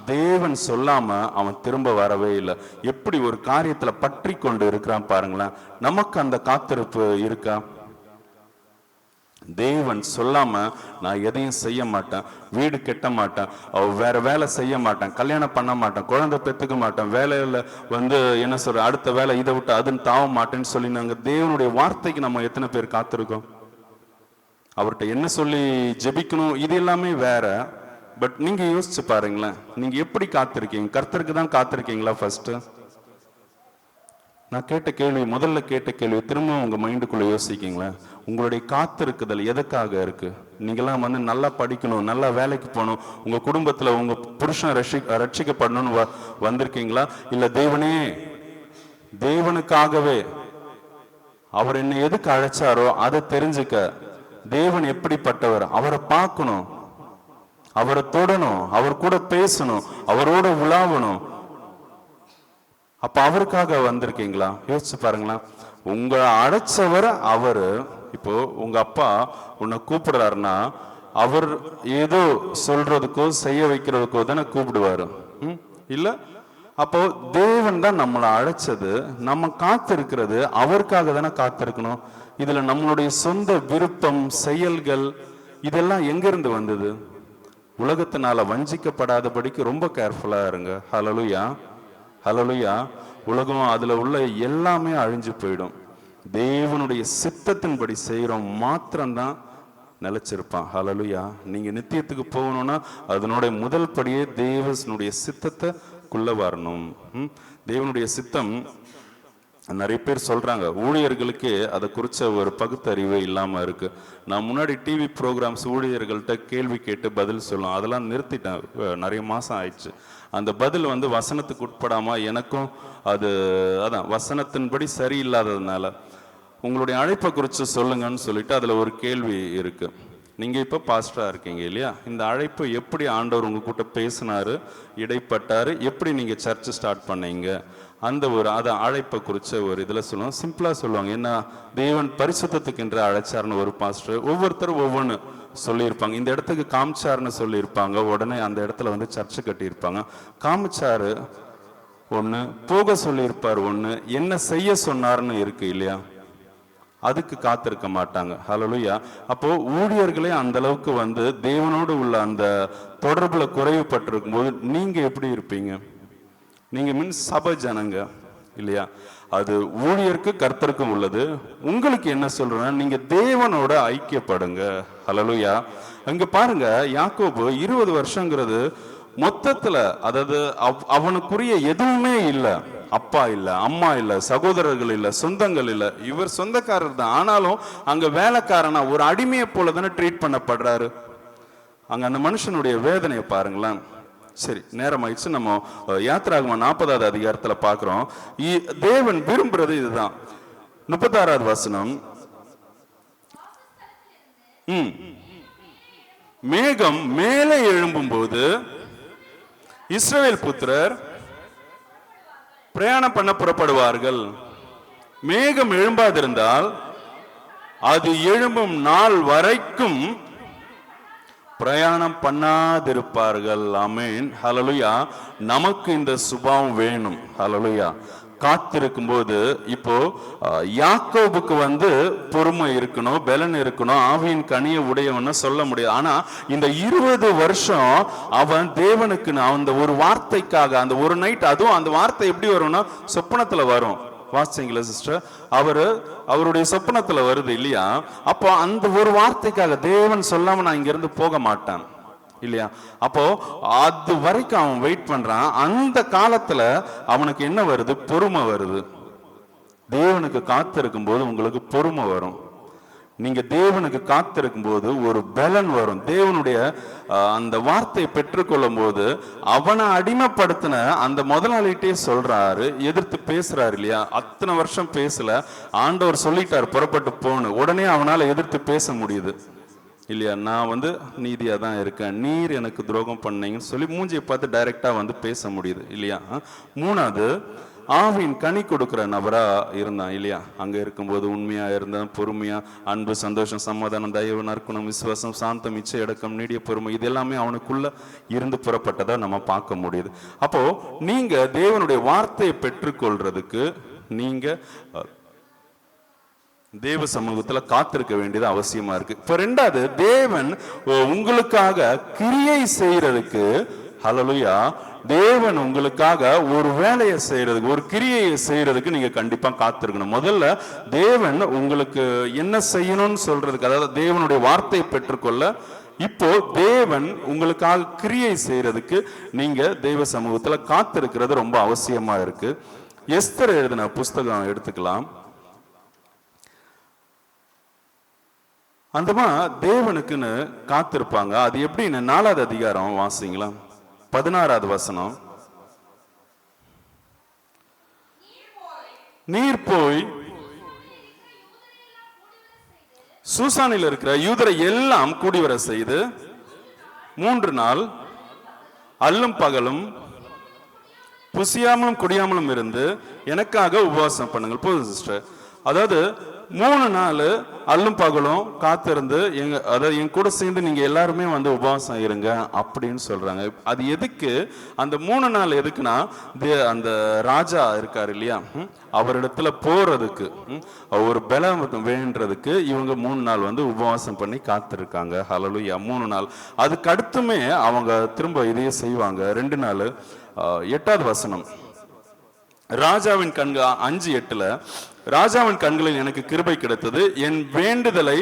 தேவன் சொல்லாம அவன் திரும்ப வரவே இல்லை. எப்படி ஒரு காரியத்துல பற்றி கொண்டு இருக்கிறான் பாருங்களேன். நமக்கு அந்த காத்திருப்பு இருக்கா? தேவன் சொல்லாம நான் எதையும் செய்ய மாட்டேன், வீடு கெட்ட மாட்டேன், வேற வேலை செய்ய மாட்டேன், கல்யாணம் பண்ண மாட்டேன், குழந்தை பெற்றுக்க மாட்டேன், வேலையில வந்து என்ன சொல்ற அடுத்த வேலை இதை விட்டு அதுன்னு தாவ மாட்டேன்னு சொல்லி நாங்க தேவனுடைய வார்த்தைக்கு நம்ம எத்தனை பேர் காத்திருக்கோம்? அவர்கிட்ட என்ன சொல்லி ஜெபிக்கணும் இது எல்லாமே வேற. பட் நீங்க யோசிச்சு பாருங்களேன், நீங்க எப்படி காத்திருக்கீங்க? கர்த்தருக்கு தான் காத்திருக்கீங்களா? ஃபர்ஸ்ட் நான் கேட்ட கேள்வி, முதல்ல கேட்ட கேள்வி திரும்ப உங்க மைண்டுக்குள்ள யோசிக்கீங்களேன். உங்களுடைய காத்திருக்குதல் எதுக்காக இருக்கு? நீங்கெல்லாம் வந்து நல்லா படிக்கணும், நல்லா வேலைக்கு போகணும், உங்க குடும்பத்துல உங்க புருஷன் ரட்சிக்கப்படணும்னு வந்திருக்கீங்களா? இல்ல தேவனுக்காகவே அவர் என்னை எதுக்கு அழைச்சாரோ அதை தெரிஞ்சுக்க, தேவன் எப்படிப்பட்டவர் அவரை பார்க்கணும், அவரை தொடணும், அவர் கூட பேசணும், அவரோட உலாவணும். அப்ப அவருக்காக வந்திருக்கீங்களா? யோசிச்சு பாருங்களா. உங்களை அழைச்சவர் அவரு. இப்போ உங்க அப்பா உன்னை கூப்பிடுறாருன்னா அவர் ஏதோ சொல்றதுக்கோ செய்ய வைக்கிறதுக்கோ தானே கூப்பிடுவாரு இல்ல? அப்போ தேவன் தான் நம்மளை அழைச்சது, நம்ம காத்திருக்கிறது அவருக்காக தானே காத்திருக்கணும். இதுல நம்மளுடைய சொந்த விருப்பம் செயல்கள் இதெல்லாம் எங்க இருந்து வந்தது? உலகத்தினால வஞ்சிக்கப்படாதபடிக்கு ரொம்ப கேர்ஃபுல்லா இருங்க. ஹல்லேலூயா, ஹல்லேலூயா. உலகம் அதுல உள்ள எல்லாமே அழிஞ்சு போயிடும். தேவனுடைய சித்தத்தின்படி செய்யறோம் மாத்திரம்தான் நிலைச்சிருப்பான். ஹல்லேலூயா. நீங்க நித்தியத்துக்கு போகணும்னா அதனுடைய முதல் படியே தேவனுடைய சித்தத்தைக்குள்ள வரணும். தேவனுடைய சித்தம் நிறைய பேர் சொல்றாங்க, ஊழியர்களுக்கே அதை குறிச்ச ஒரு பகுத்தறிவு இல்லாம இருக்கு. நான் முன்னாடி டிவி ப்ரோக்ராம்ஸ் ஊழியர்கள்ட்ட கேள்வி கேட்டு பதில் சொல்லும், அதெல்லாம் நிறுத்திட்டேன், நிறைய மாசம் ஆயிடுச்சு. அந்த பதில் வந்து வசனத்துக்கு உட்படாம எனக்கும் அது அதான் வசனத்தின்படி சரியில்லாததுனால உங்களுடைய அழைப்பை குறித்து சொல்லுங்கன்னு சொல்லிட்டு அதுல ஒரு கேள்வி இருக்கு. நீங்க இப்ப பாஸ்டரா இருக்கீங்க இல்லையா? இந்த அழைப்பு எப்படி ஆண்டவர் உங்க கூட்ட பேசினாரு, இடைப்பட்டாரு, எப்படி நீங்க சர்ச் ஸ்டார்ட் பண்ணீங்க, அந்த ஒரு அதை அழைப்பை குறிச்ச ஒரு இதுல சொல்லுவாங்க. சிம்பிளா சொல்லுவாங்க, என்ன தேவன் பரிசுத்தத்துக்கு என்று அழைச்சாருன்னு ஒரு பாஸ்டர், ஒவ்வொருத்தரும் ஒவ்வொன்று சொல்லியிருப்பாங்க. இந்த இடத்துக்கு காமிச்சாருன்னு சொல்லியிருப்பாங்க, உடனே அந்த இடத்துல வந்து சர்ச்சை கட்டியிருப்பாங்க. காமிச்சாரு ஒண்ணு, போக சொல்லியிருப்பார் ஒண்ணு, என்ன செய்ய சொன்னார்னு இருக்கு இல்லையா? அதுக்கு காத்திருக்க மாட்டாங்க. ஹல்லேலூயா. அப்போ ஊழியர்களே அந்த அளவுக்கு வந்து தேவனோடு உள்ள அந்த தொடர்புல குறைவுபட்டிருக்கும் போது நீங்க எப்படி இருப்பீங்க? நீங்க மீன்ஸ் சபை ஜனங்க இல்லையா? அது ஊழியருக்கு கர்த்தருக்கும் உள்ளது. உங்களுக்கு என்ன சொல்றேன்னா, நீங்க தேவனோட ஐக்கியப்படுங்க. ஹல்லேலூயா. அங்க பாருங்க, யாக்கோபு 20 வருஷங்கிறது மொத்தத்துல, அதாவது அவனுக்குரிய எதுவுமே இல்லை. அப்பா இல்ல, அம்மா இல்ல, சகோதரர்கள் இல்ல, சொந்தங்கள் இல்ல. இவர் சொந்தக்காரர் தான், ஆனாலும் அங்க வேலைக்காரனா ஒரு அடிமையை போல தானே ட்ரீட் பண்ணப்படுறாரு. அங்க அந்த மனுஷனுடைய வேதனையை பாருங்களேன். சரி, நேரம் ஆயிடுச்சு. நம்ம யாத்திராகமம் 40வது அதிகாரத்துல பாக்குறோம். தேவன் விரும்புறது இதுதான். 36வது வசனம். மேகம் மேலே எழும்பும் போது இஸ்ரவேல் புத்திரர் பிரயாணம் பண்ண புறப்படுவார்கள். மேகம் எழும்பாதிருந்தால் அது எழும்பும் நாள் வரைக்கும் பிரயாணம் பண்ணாதிருப்பார்கள். ஆமென், ஹல்லேலூயா. நமக்கு இந்த சுபாவம் வேணும். ஹல்லேலூயா. காத்திருக்கும் போது இப்போ யாக்கோபுக்கு பொறுமை இருக்கணும், பலன் இருக்கணும், ஆவியின் கனியை உடையவன்னு சொல்ல முடியாது. ஆனா இந்த 20 வருஷம் அவன் தேவனுக்கு அந்த ஒரு வார்த்தைக்காக, அந்த ஒரு நைட், அதுவும் அந்த வார்த்தை எப்படி வரும்னா சொப்பனத்துல வரும். வாசிங்களா சிஸ்டர்? அவருடைய சொப்பனத்துல வருது இல்லையா? அப்போ அந்த ஒரு வார்த்தைக்காக தேவன் சொல்லாம நான் இங்க இருந்து போக மாட்டேன் இல்லையா? அப்போ அது வரைக்கும் அவன் வெயிட் பண்றான். அந்த காலத்துல அவனுக்கு என்ன வருது? பொறுமை வருது. தேவனுக்கு காத்திருக்கும் போது உங்களுக்கு பொறுமை வரும். நீங்க தேவனுக்கு காத்திருக்கும் போது ஒரு பலன் வரும். தேவனுடைய அந்த வார்த்தையை பெற்றுக்கொள்ளும் போது அவனை அடிமைப்படுத்தின அந்த முதலாளிகிட்டே சொல்றாரு, எதிர்த்து பேசுறாரு இல்லையா? அத்தனை வருஷம் பேசல, ஆண்டவர் சொல்லிட்டார் புறப்பட்டு போன்னு. உடனே அவனால எதிர்த்து பேச முடியுது இல்லையா? நான் நீதியா தான் இருக்கேன், நீர் எனக்கு துரோகம் பண்ணீங்கன்னு சொல்லி மூஞ்சியை பார்த்து டைரக்டா பேச முடியுது இல்லையா? 3வது, ஆவின் கனி கொடுக்கிற நபரா இருந்தான் இல்லையா? அங்க இருக்கும்போது உண்மையா இருந்தான், பொறுமையா, அன்பு, சந்தோஷம், சமாதானம், தயவு, நற்குணம், விசுவாசம், சாந்தம், இச்சை அடக்கம், நீடிய பொறுமை, இது எல்லாமே அவனுக்குள்ள இருந்து புறப்பட்டதா நம்ம பார்க்க முடியுது. அப்போ நீங்க தேவனுடைய வார்த்தையை பெற்றுக்கொள்றதுக்கு நீங்க தேவ சமூகத்துல காத்திருக்க வேண்டியது அவசியமா இருக்கு. இப்ப 2வது, தேவன் உங்களுக்காக கிரியை செய்யறதுக்கு, ஹல்லேலூயா, தேவன் உங்களுக்காக ஒரு வேலையை செய்யறதுக்கு, ஒரு கிரியையை செய்யறதுக்கு நீங்க கண்டிப்பா காத்திருக்கணும். முதல்ல தேவன் உங்களுக்கு என்ன செய்யணும்னு சொல்றதுக்கு, அதாவது தேவனுடைய வார்த்தையை பெற்றுக்கொள்ள, இப்போ தேவன் உங்களுக்காக கிரியை செய்யறதுக்கு நீங்க தேவ சமூகத்துல காத்திருக்கிறது ரொம்ப அவசியமா இருக்கு. எஸ்தர் எழுதின புஸ்தகம் எடுத்துக்கலாம். அந்தமா தேவனுக்குன்னு காத்திருப்பாங்க. அது எப்படின்னு 4வது அதிகாரம் வாசிங்களா, 16வது வசனம். நீர் போய் சூசானில் இருக்கிற யூதரை எல்லாம் கூடிவர செய்து 3 நாள் அல்லும் பகலும் புசியாமலும் குடியாமலும் இருந்து எனக்காக உபவாசம் பண்ணுங்கள். போதும் சிஸ்டர். அதாவது 3 நாள் அல்லும் பகலும் காத்திருந்து அதாவது என் கூட சேர்ந்து நீங்க எல்லாருமே உபவாசம் இருங்க அப்படின்னு சொல்றாங்க. அது எதுக்கு? அந்த 3 நாள் எதுக்குன்னா, அந்த ராஜா இருக்காரு இல்லையா, அவரிடத்துல போறதுக்கு, ஒரு பலம் வேண்டதுக்கு இவங்க 3 நாள் உபவாசம் பண்ணி காத்திருக்காங்க. ஹல்லேலூயா. 3 நாள். அதுக்கு அடுத்துமே அவங்க திரும்ப இதையே செய்வாங்க. 2 நாள். 8வது வசனம். ராஜாவின் கண்கள் 5:8 ராஜாவின் கண்களில் எனக்கு கிருபை கிடைத்தது, என் வேண்டுதலை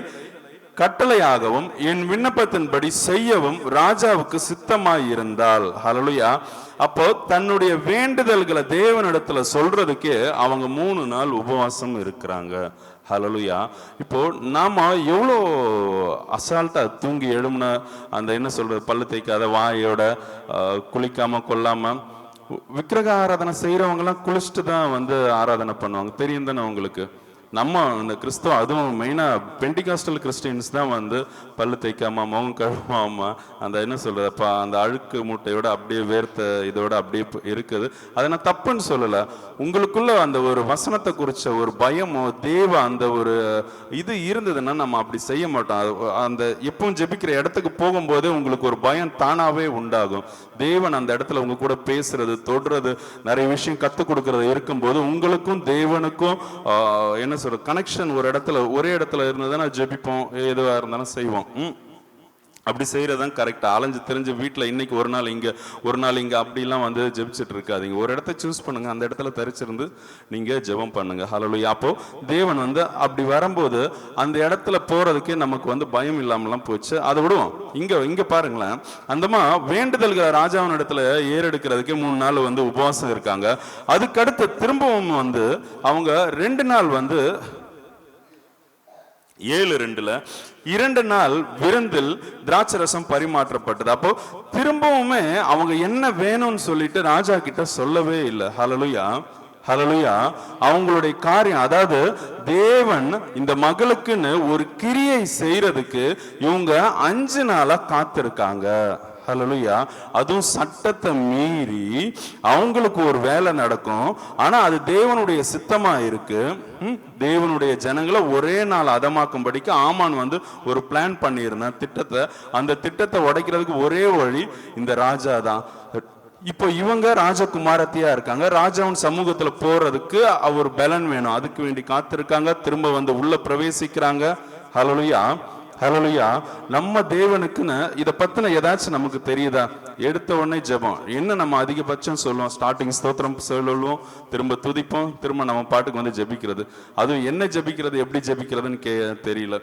கட்டளையாகவும் என் விண்ணப்பத்தின்படி செய்யவும் ராஜாவுக்கு சித்தமாய் இருந்தால். ஹல்லேலூயா. அப்போ தன்னுடைய வேண்டுதல்களை தேவனிடத்துல சொல்றதுக்கே அவங்க 3 நாள் உபவாசம் இருக்கிறாங்க. ஹல்லேலூயா. இப்போ நாம எவ்வளோ அசால்ட்டா தூங்கி எழுமுன அந்த என்ன சொல்றது, பல்லு தேய்க்காத வாயோட, குளிக்காம கொல்லாம, விக்கிரக ஆராதனை செய்யறவங்க எல்லாம் குளிச்சுட்டு தான் ஆராதனை பண்ணுவாங்க. தெரியும் தானே உங்களுக்கு? நம்ம இந்த கிறிஸ்தவ, அதுவும் மெயினா பெண்டிகாஸ்டல் கிறிஸ்டியன்ஸ் தான் பல்லு தைக்காம, முகம் கழுவாம, அந்த என்ன சொல்றதுப்பா, அந்த அழுக்கு மூட்டையோட அப்படியே வேர்த்த இதோட அப்படியே இருக்குது. அதை நான் தப்புன்னு சொல்லல. உங்களுக்குள்ள அந்த ஒரு வசனத்தை குறிச்ச ஒரு பயமோ, தேவ அந்த ஒரு இது இருந்ததுன்னா நம்ம அப்படி செய்ய மாட்டோம். அந்த எப்பவும் ஜெபிக்கிற இடத்துக்கு போகும்போதே உங்களுக்கு ஒரு பயம் தானாவே உண்டாகும். தேவன் அந்த இடத்துல உங்க கூட பேசுறது, தொடுறது, நிறைய விஷயம் கத்துக் கொடுக்கறது இருக்கும்போது உங்களுக்கும் தேவனுக்கும் என்ன சொல்ற கனெக்ஷன் ஒரு இடத்துல, ஒரே இடத்துல இருந்ததுன்னா ஜெபிப்போம், எதுவா இருந்தாலும் செய்வோம். அப்படி செய்யறதுதான் கரெக்டா. அலைஞ்சு தெரிஞ்சு வீட்டுல இன்னைக்கு ஒரு நாள் இங்க ஒரு நாள் இங்க அப்படிலாம் ஜெபிச்சுட்டு இருக்காதீங்க. ஒரு இடத்த சூஸ் பண்ணுங்க, அந்த இடத்துல தரிச்சிருந்து நீங்க ஜெபம் பண்ணுங்க. ஹல்லேலூயா. அப்போ தேவன் அப்படி வரும்போது அந்த இடத்துல போறதுக்கே நமக்கு பயம் இல்லாமலாம் போச்சு. அதை விடுவோம். இங்க பாருங்களேன், அந்தமா வேண்டுதல்களை ராஜாவின் இடத்துல ஏறெடுக்கிறதுக்கே 3 நாள் உபவாசம் இருக்காங்க. அதுக்கடுத்து திரும்பவும் அவங்க 2 நாள் 7:2 2 நாள் விருந்தில் திராட்சரசம் பரிமாற்றப்பட்டது. அப்போ திரும்பவுமே அவங்க என்ன வேணும்னு சொல்லிட்டு ராஜா கிட்ட சொல்லவே இல்லை. ஹல்லேலூயா. ஹல்லேலூயா. அவங்களுடைய காரியம், அதாவது தேவன் இந்த மகளுக்குன்னு ஒரு கிரியை செய்யறதுக்கு இவங்க 5 நாளா காத்திருக்காங்க. ஹல்லேலூயா. அதுவும் சட்டத்தை மீறி அவங்களுக்கு ஒரு வேலை நடக்கும். ஆனா அது தேவனுடைய சித்தமா இருக்கு. தேவனுடைய ஜனங்களை ஒரே நாள் அதமாக்கும்படிக்கு ஆமான் வந்து ஒரு பிளான் பண்ணியிருந்தான் திட்டத்தை. அந்த திட்டத்தை உடைக்கிறதுக்கு ஒரே வழி இந்த ராஜா தான். இப்போ இவங்க ராஜகுமாரத்தியா இருக்காங்க. ராஜாவின் சமூகத்துல போறதுக்கு அவர் பலன் வேணும், அதுக்கு வேண்டி காத்திருக்காங்க. திரும்ப வந்து உள்ள பிரவேசிக்கிறாங்க. ஹல்லேலூயா, ஹல்லேலூயா. நம்ம தேவனுக்குன்னு இதை பத்தின ஏதாச்சும் நமக்கு தெரியுதா? எடுத்த உடனே ஜெபம் என்ன நம்ம அதிகபட்சம் சொல்லுவோம்? ஸ்டார்டிங் ஸ்தோத்திரம் சொல்லுவோம், திரும்ப துதிப்போம், திரும்ப நம்ம பாட்டுக்கு வந்து ஜெபிக்கிறது. அதுவும் என்ன ஜெபிக்கிறது, எப்படி ஜெபிக்கிறதுன்னு தெரியல.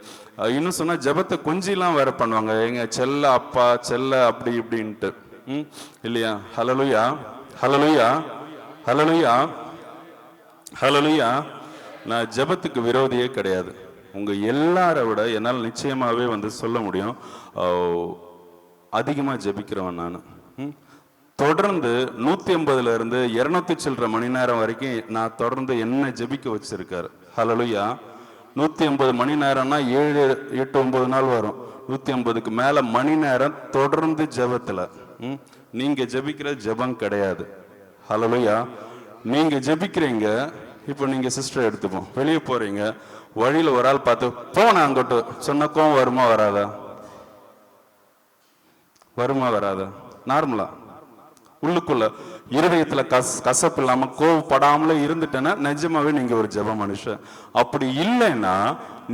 இன்னும் சொன்னா ஜெபத்தை கொஞ்சிலாம் வேற பண்ணுவாங்க, எங்க செல்ல அப்பா செல்ல அப்படி இப்படின்ட்டு. இல்லையா? ஹல்லேலூயா, ஹல்லேலூயா, ஹல்லேலூயா, ஹல்லேலூயா. நான் ஜெபத்துக்கு விரோதியே கிடையாது. உங்க எல்லாரை விட என்னால் நிச்சயமாவே வந்து சொல்ல முடியும், அதிகமா ஜெபிக்கிறவன் நான். தொடர்ந்து 150 இருந்து 200 சில்லற மணி நேரம் வரைக்கும் நான் தொடர்ந்து என்ன ஜெபிக்க வச்சிருக்காரு. ஹல்லேலூயா. 150 மணி நேரம்னா 7, 8, 9 நாள் வரும். 150க்கு மேல மணி நேரம் தொடர்ந்து ஜெபத்துல. நீங்க ஜெபிக்கிற ஜெபம் கிடையாது. ஹல்லேலூயா. நீங்க ஜெபிக்கிறீங்க. இப்போ நீங்க சிஸ்டர் எடுத்துப்போம், வெளியே போறீங்க, வழியில ஒரு ஆள் பார்த்து போன அங்கிட்டு சொன்ன கோவம் வருமா வராதா? வருமா வராதா? நார்மலா உள்ளுக்குள்ள இருதயத்துல கசப்பு இல்லாம கோவப்படாமலே இருந்துட்டேன்னா நிஜமாவே நீங்க ஒரு ஜெப மனுஷன். அப்படி இல்லைன்னா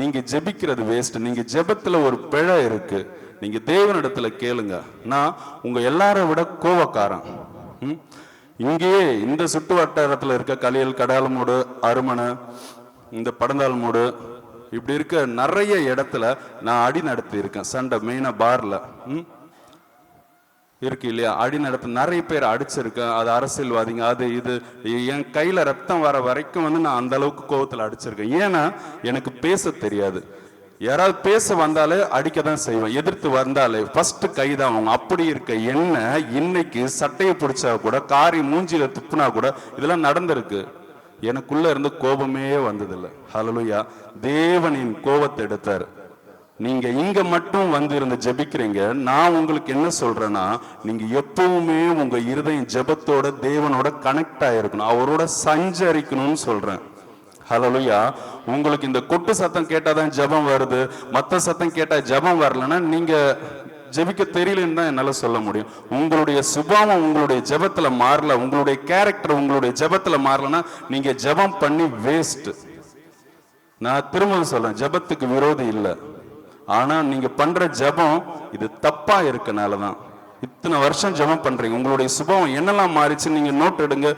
நீங்க ஜெபிக்கிறது வேஸ்ட். நீங்க ஜெபத்துல ஒரு பிழை இருக்கு. நீங்க தேவனிடத்துல கேளுங்க. நான் உங்க எல்லாரை விட கோவக்காரன். இங்கேயே இந்த சுட்டு வட்டாரத்துல இருக்க கலியல், கடாலமூடு, அருமனை, இந்த படந்தாள் மூடு, இப்படி இருக்க நிறைய இடத்துல நான் அடி நடத்தி இருக்கேன். சண்டை மெயினா பார்ல இருக்கு இல்லையா? அடி நடத்த நிறைய பேர் அடிச்சிருக்கேன். அது அரசியல்வாதிங்க, அது இது. என் கையில ரத்தம் வர வரைக்கும் வந்து நான் அந்த அளவுக்கு கோவத்துல அடிச்சிருக்கேன். ஏன்னா எனக்கு பேச தெரியாது. யாராவது பேச வந்தாலே அடிக்க தான் செய்வேன். எதிர்த்து வந்தாலே ஃபர்ஸ்ட் கைதான் அவங்க. அப்படி இருக்க என்ன இன்னைக்கு சட்டையை பிடிச்சா கூட, காரி மூஞ்சில துப்புனா கூட இதெல்லாம் நடந்திருக்கு. எனக்குள்ள இருந்து கோபமே வந்ததில்லை. ஹல்லேலூயா. தேவனின் கோபத்தை எடுத்தார். நீங்க இங்க மட்டும் வந்து இருந்து ஜெபிக்கிறீங்க. நான் உங்களுக்கு என்ன சொல்றேன்னா, நீங்க எப்பவுமே உங்க இருதயம் ஜெபத்தோட தேவனோட கனெக்ட் ஆயிருக்கணும், அவரோட சஞ்சரிக்கணும்னு சொல்றேன். ஹல்லேலூயா. உங்களுக்கு இந்த கொட்டு சத்தம் கேட்டாதான் ஜெபம் வருது, மற்ற சத்தம் கேட்டா ஜெபம் வரலன்னா நீங்க ஜெபிக்க தெரியலன்னு தான் என்னால சொல்ல முடியும். உங்களுடைய சுபாவம் உங்களுடைய ஜெபத்துல மாறல, உங்களுடைய கேரக்டர் உங்களுடைய ஜெபத்துல மாறலன்னா நீங்க ஜெபம் பண்ணி வேஸ்ட். நான் திரும்ப சொல்றேன், ஜெபத்துக்கு விரோதி இல்லை. ஆனா நீங்க பண்ற ஜெபம் இது தப்பா இருக்கனாலதான். இத்தனை வருஷம் ஜெபம் பண்றீங்க, உங்களுடைய சுபாவம் என்னெல்லாம் மாறிச்சு நீங்க நோட் எடுங்க,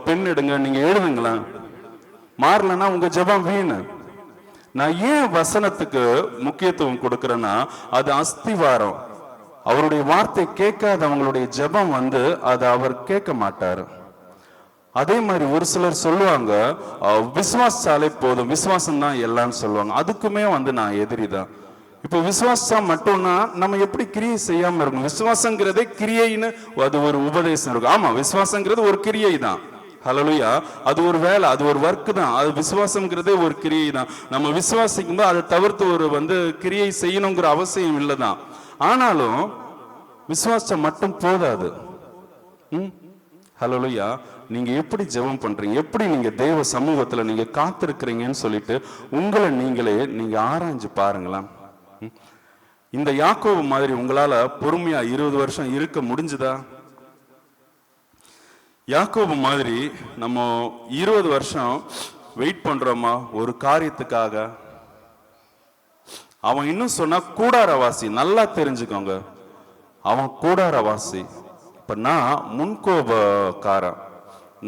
பெண் எடுங்க, நீங்க எழுதுங்களா. மாறலன்னா உங்க ஜெபம் வீணு. நான் ஏன் வசனத்துக்கு முக்கியத்துவம் கொடுக்கறேன்னா, அது அஸ்திவாரம். அவருடைய வார்த்தை கேட்காதவங்களுடைய ஜெபம் வந்து அதை அவர் கேட்க மாட்டாரு. அதே மாதிரி ஒரு சிலர் சொல்லுவாங்க, விசுவாசாலே போதும், விசுவாசம் தான் எல்லாம் சொல்லுவாங்க. அதுக்குமே வந்து நான் எதிரிதான். இப்போ விசுவாசம் மட்டும்னா நம்ம எப்படி கிரியை செய்யாம இருக்கணும்? விசுவாசங்கிறதே கிரியைன்னு அது ஒரு உபதேசம் இருக்கும். ஆமா, விசுவாசங்கிறது ஒரு கிரியை தான். ஹல்லேலூயா. அது ஒரு வேலை, அது ஒரு ஒர்க் தான். அது விசுவாசம்ங்கிறதே ஒரு கிரியை தான். நம்ம விசுவாசிக்கும் போது அதை தவிர்த்து ஒரு வந்து கிரியை செய்யணுங்கிற அவசியம் இல்லைதான். ஆனாலும் விசுவாசம் மட்டும் போதாது. ஹல்லேலூயா. நீங்க எப்படி ஜெபம் பண்றீங்க, எப்படி நீங்க தேவ சமூகத்துல நீங்க காத்திருக்கிறீங்கன்னு சொல்லிட்டு உங்களை நீங்களே நீங்க ஆராய்ஞ்சு பாருங்களேன். இந்த யாக்கோபு மாதிரி உங்களால பொறுமையா 20 வருஷம் இருக்க முடிஞ்சுதா? யாக்கோபு மாதிரி நம்ம 20 வருஷம் வெயிட் பண்றோமா ஒரு காரியத்துக்காக? அவன் இன்னும் சொன்னா கூடாரவாசி. நல்லா தெரிஞ்சுக்கோங்க, அவன் கூடாரவாசி. இப்ப நான் முன்கோபக்காரன்.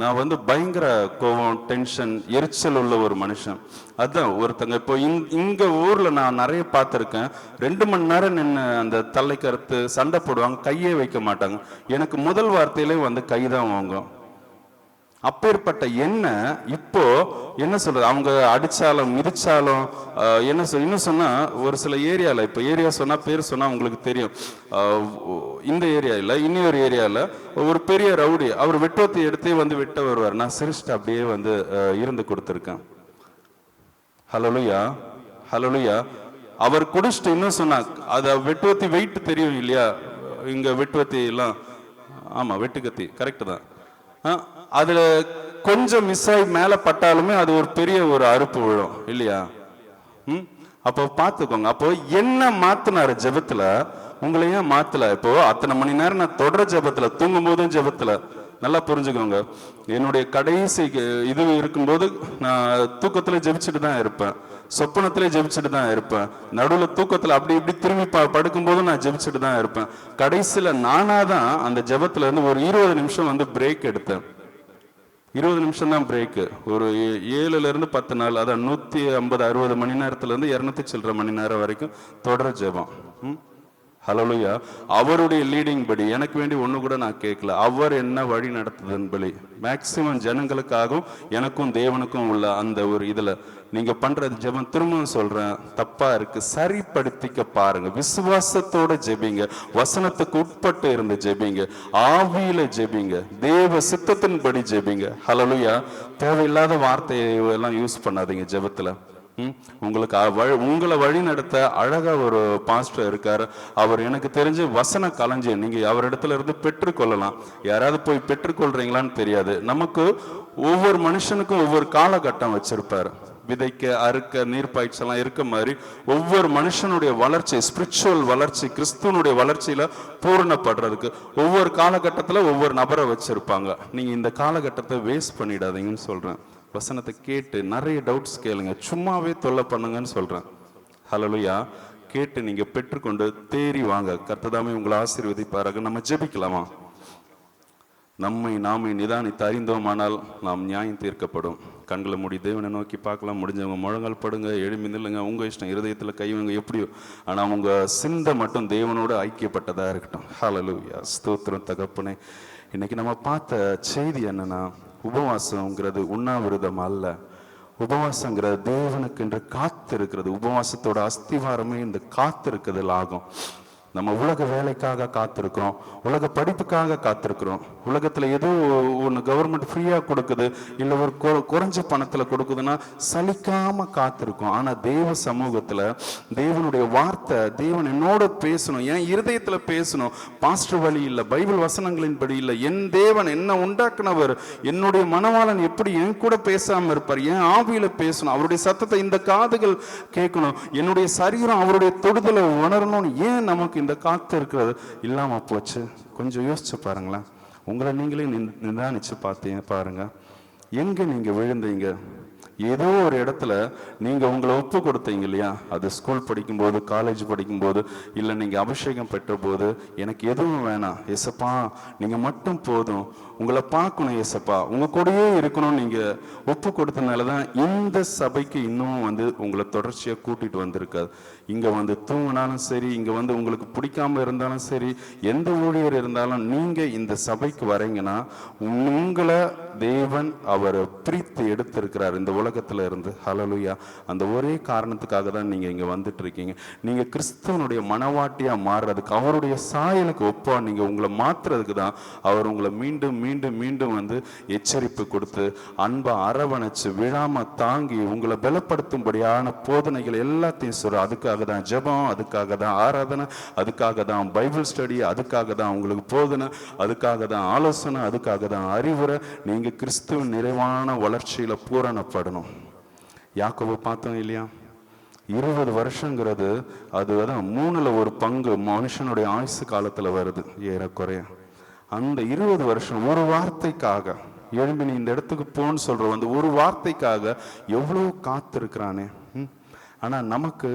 நான் வந்து பயங்கர கோபம், டென்ஷன், எரிச்சல் உள்ள ஒரு மனுஷன். அதான் ஒருத்தங்க இப்போ இங்க ஊர்ல நான் நிறைய பார்த்துருக்கேன். 2 மணி நேரம் நின்று அந்த தலை கருத்து சண்டை போடுவாங்க, கையே வைக்க மாட்டாங்க. எனக்கு முதல் வார்த்தையிலே வந்து கைதான் வாங்கும். அப்பேற்பட்ட எண்ணெய் இப்போ என்ன சொல்றது, அவங்க அடிச்சாலும் மிதிச்சாலும் என்ன இன்னும் சொன்னா ஒரு சில ஏரியால, இப்ப ஏரியா சொன்னா பேர் சொன்னா உங்களுக்கு தெரியும், இந்த ஏரியா இல்ல இன்னொரு ஏரியால ஒரு பெரிய ரவுடி அவர் வெட்டுவத்தை எடுத்தே வந்து வெட்ட வருவார். நான் சிரிச்சுட்டு அப்படியே வந்து இருந்து கொடுத்துருக்கேன். ஹல்லேலூயா, ஹல்லேலூயா. அவர் குடிச்சிட்டு இன்னும் சொன்னா, அத வெட்டுவத்தி வெயிட் தெரியும் இல்லையா, இங்க வெட்டுவத்தி எல்லாம், ஆமா வெட்டுக்கத்தி கரெக்ட் தான், அதுல கொஞ்சம் மிஸ் ஆகி மேல பட்டாலுமே அது ஒரு பெரிய ஒரு அறுப்பு விழும் இல்லையா. அப்போ பார்த்துக்கோங்க. அப்போ என்ன மாத்தினாரு ஜெபத்துல, உங்களை ஏன் மாத்தல? இப்போ அத்தனை மணி நேரம் நான் தொடர ஜெபத்துல, தூங்கும் போதும் ஜெபத்துல, நல்லா புரிஞ்சுக்கோங்க. என்னுடைய கடைசி இது இருக்கும்போது நான் தூக்கத்துல ஜெபிச்சுட்டு தான் இருப்பேன், சொப்பனத்திலே ஜெபிச்சுட்டு தான் இருப்பேன், நடுவில் தூக்கத்துல அப்படி இப்படி திரும்பி படுக்கும் போதும் நான் ஜெபிச்சுட்டு தான் இருப்பேன். கடைசியில நானாதான் அந்த ஜெபத்துல இருந்து ஒரு 20 நிமிஷம் வந்து பிரேக் எடுத்தேன். 20 நிமிஷம் தான் பிரேக்கு. ஒரு 7ல இருந்து 10 நாள், அதான் 150-60 மணி நேரத்துல இருந்து 200 சில்லற மணி நேரம் வரைக்கும் தொடர் ஜெபம். ஹல்லேலூயா. அவருடைய லீடிங் படி, எனக்கு வேண்டி ஒண்ணு கூட நான் கேட்கல, அவர் என்ன வழி நடத்துதன்படி மேக்சிமம் ஜனங்களுக்காகவும் எனக்கும் தேவனுக்கும் உள்ள அந்த ஒரு இதுல நீங்க பண்றது ஜெபம், திரும்பவும் சொல்றேன், தப்பா இருக்கு, சரிப்படுத்திக்க பாருங்க. விசுவாசத்தோட ஜெபிங்க, வசனத்துக்கு உட்பட்டு இருந்து ஜெபிங்க, ஆவியில ஜெபிங்க, தேவ சித்தத்தின்படி ஜெபிங்க. ஹல்லேலூயா. தேவையில்லாத வார்த்தையை எல்லாம் யூஸ் பண்ணாதீங்க ஜெபத்துல. உங்களுக்கு உங்களை வழி நடத்த அழகா ஒரு பாஸ்டர் இருக்காரு. அவர் எனக்கு தெரிஞ்சு வசன களஞ்சியம், நீங்க அவரிடத்துல இருந்து பெற்றுக்கொள்ளலாம். யாராவது போய் பெற்றுக்கொள்றீங்களான்னு தெரியாது. நமக்கு ஒவ்வொரு மனுஷனுக்கும் ஒவ்வொரு காலகட்டம் வச்சிருப்பாரு. விதைக்க, அறுக்க, நீர் பாய்ச்சலாம் இருக்க மாதிரி ஒவ்வொரு மனுஷனுடைய வளர்ச்சி, ஸ்பிரிச்சுவல் வளர்ச்சி, கிறிஸ்துவனுடைய வளர்ச்சியில பூரணப்படுறதுக்கு ஒவ்வொரு காலகட்டத்துல ஒவ்வொரு நபரை வச்சிருப்பாங்க. நீங்க இந்த காலகட்டத்தை வேஸ்ட் பண்ணிடாதீங்கன்னு சொல்றேன். வசனத்தை கேட்டு நிறைய டவுட்ஸ் கேளுங்க, சும்மாவே தொல்லை பண்ணுங்கன்னு சொல்றேன். ஹல்லேலூயா. கேட்டு நீங்க பெற்றுக்கொண்டு தேறி வாங்க. கர்த்தர் உங்களை ஆசீர்வதிப்பாராக. நம்ம ஜெபிக்கலாமா? நம்மை நாமே நிதானித்து அறிந்தோமானால் நாம் நியாயம் தீர்க்கப்படும். கண்களை மூடி தேவனை நோக்கி பார்க்கலாம். முடிஞ்சவங்க முழங்கால் படுங்க, எழும்பி நில்லுங்க, உங்க இஷ்டம். இருதயத்துல கைவங்க எப்படியோ, ஆனா உங்க சிந்தை மட்டும் தேவனோட ஐக்கியப்பட்டதா இருக்கட்டும். ஹல்லேலூயா. ஸ்தோத்திரம் தகப்பனே. இன்னைக்கு நம்ம பார்த்த செய்தி என்னன்னா, உபவாசம்ங்கிறது உண்ணாவிரதம் அல்ல. உபவாசங்கிறது தேவனுக்கு என்று காத்து இருக்கிறது. உபவாசத்தோட அஸ்திவாரமே இந்த காத்து இருக்கிறதுல ஆகும். நம்ம உலக வேலைக்காக காத்திருக்கிறோம், உலக படிப்புக்காக காத்திருக்கிறோம். உலகத்துல ஏதோ ஒன்று கவர்மெண்ட் ஃப்ரீயா கொடுக்குது, இல்லை ஒரு குறைஞ்ச பணத்துல கொடுக்குதுன்னா சலிக்காம காத்திருக்கோம். ஆனா தேவ சமூகத்துல தேவனுடைய வார்த்தை, தேவன் என்னோட பேசணும், என் இருதயத்துல பேசணும். பாஸ்டர் வழி இல்லை, பைபிள் வசனங்களின் படி இல்லை, என் தேவன் என்ன உண்டாக்குனவர், என்னுடைய மனவாளன் எப்படி என் கூட பேசாம இருப்பார், என் ஆவியில பேசணும், அவருடைய சத்தத்தை இந்த காதுகள் கேட்கணும், என்னுடைய சரீரம் அவருடைய தொடுதலை உணரணும்னு ஏன் நமக்கு இந்த காத்து இருக்கிறது இல்லாம போச்சு? கொஞ்சம் யோசிச்சு பாருங்களேன். உங்களை நீங்களே நிதானிச்சு பாருங்க. எங்க நீங்க விழுந்தீங்க? ஏதோ ஒரு இடத்துல நீங்க உங்களை ஒப்பு கொடுத்தீங்க இல்லையா? அது ஸ்கூல் படிக்கும்போது, காலேஜ் படிக்கும்போது, இல்லை நீங்க அபிஷேகம் பெற்ற போது, எனக்கு எதுவும் வேணாம் ஏசப்பா, நீங்க மட்டும் போதும், உங்களை பார்க்கணும் ஏசப்பா, உங்க கூடயே இருக்கணும், நீங்க ஒப்பு கொடுத்தனாலதான் இந்த சபைக்கு இன்னும் வந்து உங்களை தொடர்ச்சியா கூட்டிட்டு வந்திருக்காது. இங்க வந்து தூங்கினாலும் சரி, இங்க வந்து உங்களுக்கு பிடிக்காம இருந்தாலும் சரி, எந்த ஊழியர் இருந்தாலும் நீங்க இந்த சபைக்கு வரீங்கன்னா உங்களை தேவன் அவர் பிரித்து எடுத்திருக்கிறார் இந்த உலகத்துல இருந்து. ஹல்லேலூயா. அந்த ஒரே காரணத்துக்காக தான் நீங்க இங்க வந்துட்டு இருக்கீங்க. நீங்க கிறிஸ்துவனுடைய மனவாட்டியா மாறுறதுக்கு, அவருடைய சாயலுக்கு ஒப்பா நீங்க உங்களை மாத்துறதுக்கு தான் அவர் உங்களை மீண்டும் மீண்டும் மீண்டும் வந்து எச்சரிப்பு கொடுத்து அன்பை அரவணைச்சு விழாம தாங்கி உங்களை பலப்படுத்தும்படியான போதனைகள் எல்லாத்தையும் சொல்ற. அதுக்காக தான் ஜெபம், அதுக்காக தான் ஆராதனை, அதுக்காக தான் பைபிள் ஸ்டடி, அதுக்காக தான் உங்களுக்கு போதனை, அதுக்காக தான் ஆலோசனை, அதுக்காக தான் அறிவுரை. நீங்க கிறிஸ்துவின் நிறைவான வளர்ச்சியில பூரணப்படணும். யாக்கோபு பார்த்தோம் இல்லையா? 20 வருஷங்கிறது அது 3ல் 1 பங்கு மனுஷனுடைய ஆயுசு காலத்துல வருது ஏறக்குறைய. அந்த 20 வருஷம் ஒரு வார்த்தைக்காக எழும்பி நீ இந்த இடத்துக்கு போன்னு சொல்ற வந்து ஒரு வார்த்தைக்காக எவ்வளவு காத்திருக்கிறானே. ஆனா நமக்கு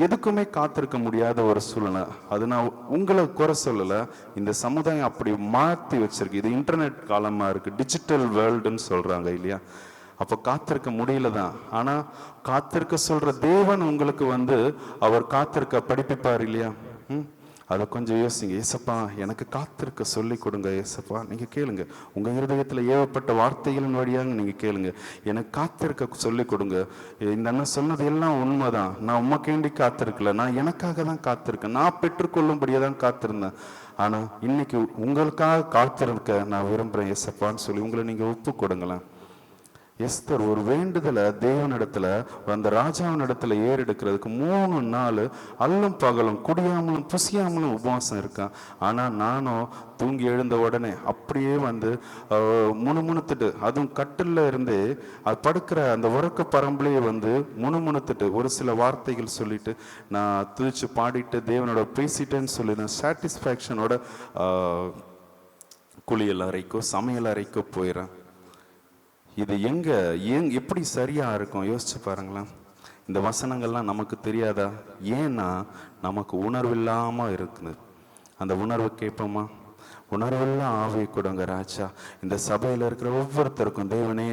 எதுக்குமே காத்திருக்க முடியாத ஒரு சூழ்நிலை. அது நான் உங்களை குறை சொல்லல, இந்த சமுதாயம் அப்படி மாற்றி வச்சிருக்கு. இது இன்டர்நெட் காலமா இருக்கு, டிஜிட்டல் வேர்ல்டுன்னு சொல்றாங்க இல்லையா? அப்போ காத்திருக்க முடியல தான். ஆனா காத்திருக்க சொல்ற தேவன் உங்களுக்கு வந்து அவர் காத்திருக்க படிப்பிப்பார் இல்லையா? அதை கொஞ்சம் யோசிங்க. ஏசப்பா எனக்கு காத்திருக்க சொல்லி கொடுங்க ஏசப்பா. நீங்கள் கேளுங்க, உங்கள் இருதயத்தில் ஏவப்பட்ட வார்த்தைகளின் வழியாக நீங்கள் கேளுங்க. எனக்கு காத்திருக்க சொல்லி கொடுங்க. இந்த அண்ணன் சொன்னது எல்லாம் உண்மைதான். நான் உமக்கேண்டி காத்திருக்கல, நான் எனக்காக தான் காத்திருக்கேன், நான் பெற்றுக்கொள்ளும்படியாக தான் காத்திருந்தேன். ஆனால் இன்னைக்கு உங்களுக்காக காத்திருக்க நான் விரும்புகிறேன் ஏசப்பான்னு சொல்லி உங்களை நீங்கள் ஒப்பு கொடுங்களேன். எஸ்தர் ஒரு வேண்டுதலை தேவனிடத்துல, அந்த ராஜாவினிடத்துல ஏறெடுக்கிறதுக்கு 3 நாள் அல்லும் பகலும் குடியாமலும் புசியாமலும் உபவாசம் இருக்கான். ஆனால் நானும் தூங்கி எழுந்த உடனே அப்படியே முணுமுணுத்துட்டு, அதுவும் கட்டில் இருந்தே அது படுக்கிற அந்த உறக்க பரம்புலேயே முணுமுணுத்துட்டு ஒரு சில வார்த்தைகள் சொல்லிட்டு நான் துதிச்சு பாடிட்டு தேவனோட பேசிட்டேன்னு சொல்லி நான் சாட்டிஸ்ஃபேக்ஷனோட குளியல் அறைக்கோ சமையல் அறைக்கோ போயிடுறேன். இது எப்படி சரியா இருக்கும் யோசிச்சு பாருங்களேன். இந்த வசனங்கள்லாம் நமக்கு தெரியாதா? ஏன்னா நமக்கு உணர்வு இல்லாம இருக்குது. அந்த உணர்வு கேட்போமா? உணர்வெல்லாம் ஆவியை கொடுங்க ராஜா. இந்த சபையில் இருக்கிற ஒவ்வொருத்தருக்கும் தேவனே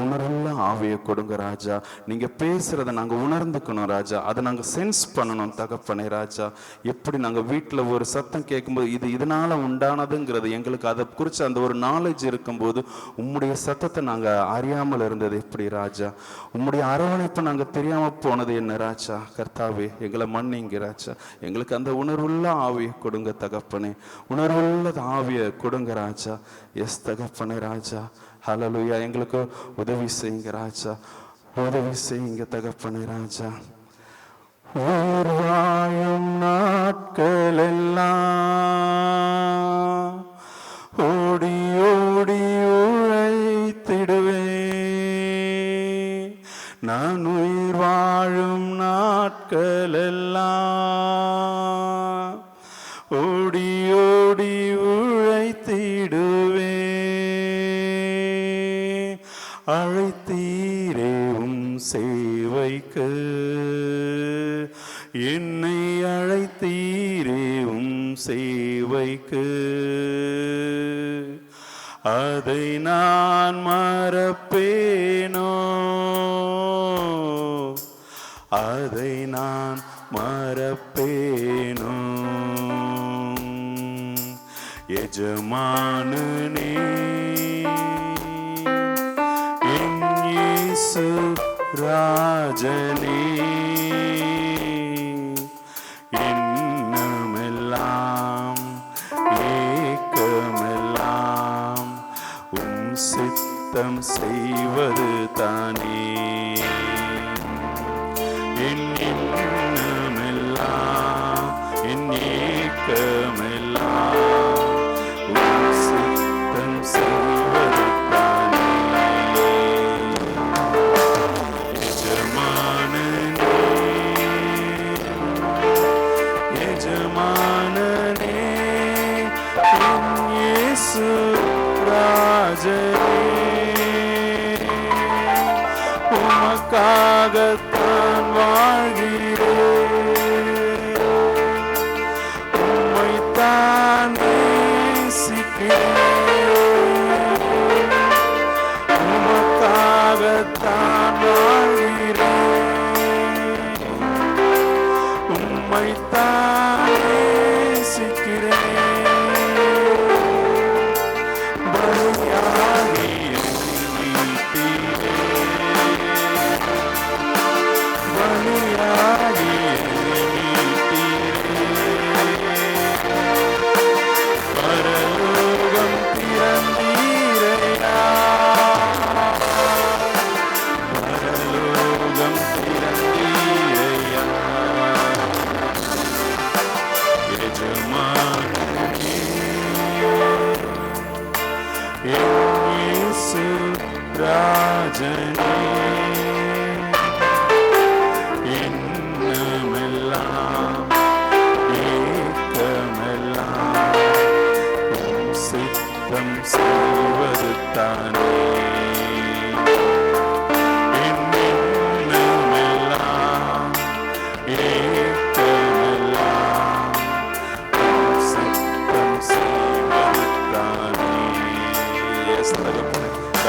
உணர்வெல்லாம் ஆவியை கொடுங்க ராஜா. நீங்கள் பேசுகிறத நாங்கள் உணர்ந்துக்கணும் ராஜா, அதை நாங்கள் சென்ஸ் பண்ணணும் தகப்பனே ராஜா. எப்படி நாங்கள் வீட்டில் ஒரு சத்தம் கேட்கும்போது இது இதனால் உண்டானதுங்கிறது எங்களுக்கு அதை குறித்து அந்த ஒரு நாலேஜ் இருக்கும்போது உம்முடைய சத்தத்தை நாங்கள் அறியாமல் இருந்தது எப்படி ராஜா? உம்முடைய அரவணைப்பை நாங்கள் தெரியாமல் போனது என்ன ராஜா? கர்த்தாவே எங்களை மன்னிங்க ராஜா. எங்களுக்கு அந்த உணர்வுள்ள ஆவியை கொடுங்க தகப்பனே, உணர்வு ஆவிய கொடுங்க ராஜா. எஸ் தகப்பனே ராஜா. ஹல்லேலூயா. எங்களுக்கு உதவி செய்யுங்க ராஜா, உதவி செய்யுங்க தகப்பனே ராஜா. உயிர் வாழும் நாட்கள் எல்லாம் ஓடி ஓடி உழைத்திடுவே. நான் உயிர் வாழும் நாட்கள் எல்லாம் ஓடி ஓடி உழைத்திடுவே. அழைத்தீரே உம் சேவைக்கு, என்னை அழைத்தீரே உம் சேவைக்கு. அதை நான் மறப்பேனோ, அதை நான் மறப்பேனோ. எஜமானனே என் இயேசு ராஜனே, எண்ணமெல்லாம் ஏக்கமெல்லாம் உம் சித்தம் செய்வது தானே. என் எண்ணமெல்லாம் என் ஏக்கமெல்லாம் உமக்காகத்தான் வாழ்கிறேன், உம்மைத்தான் நேசிக்கிறேன். உமக்காகத்தான் வாழ்கிறேன், உம்மைத்தான் நேசிக்கிறேன்.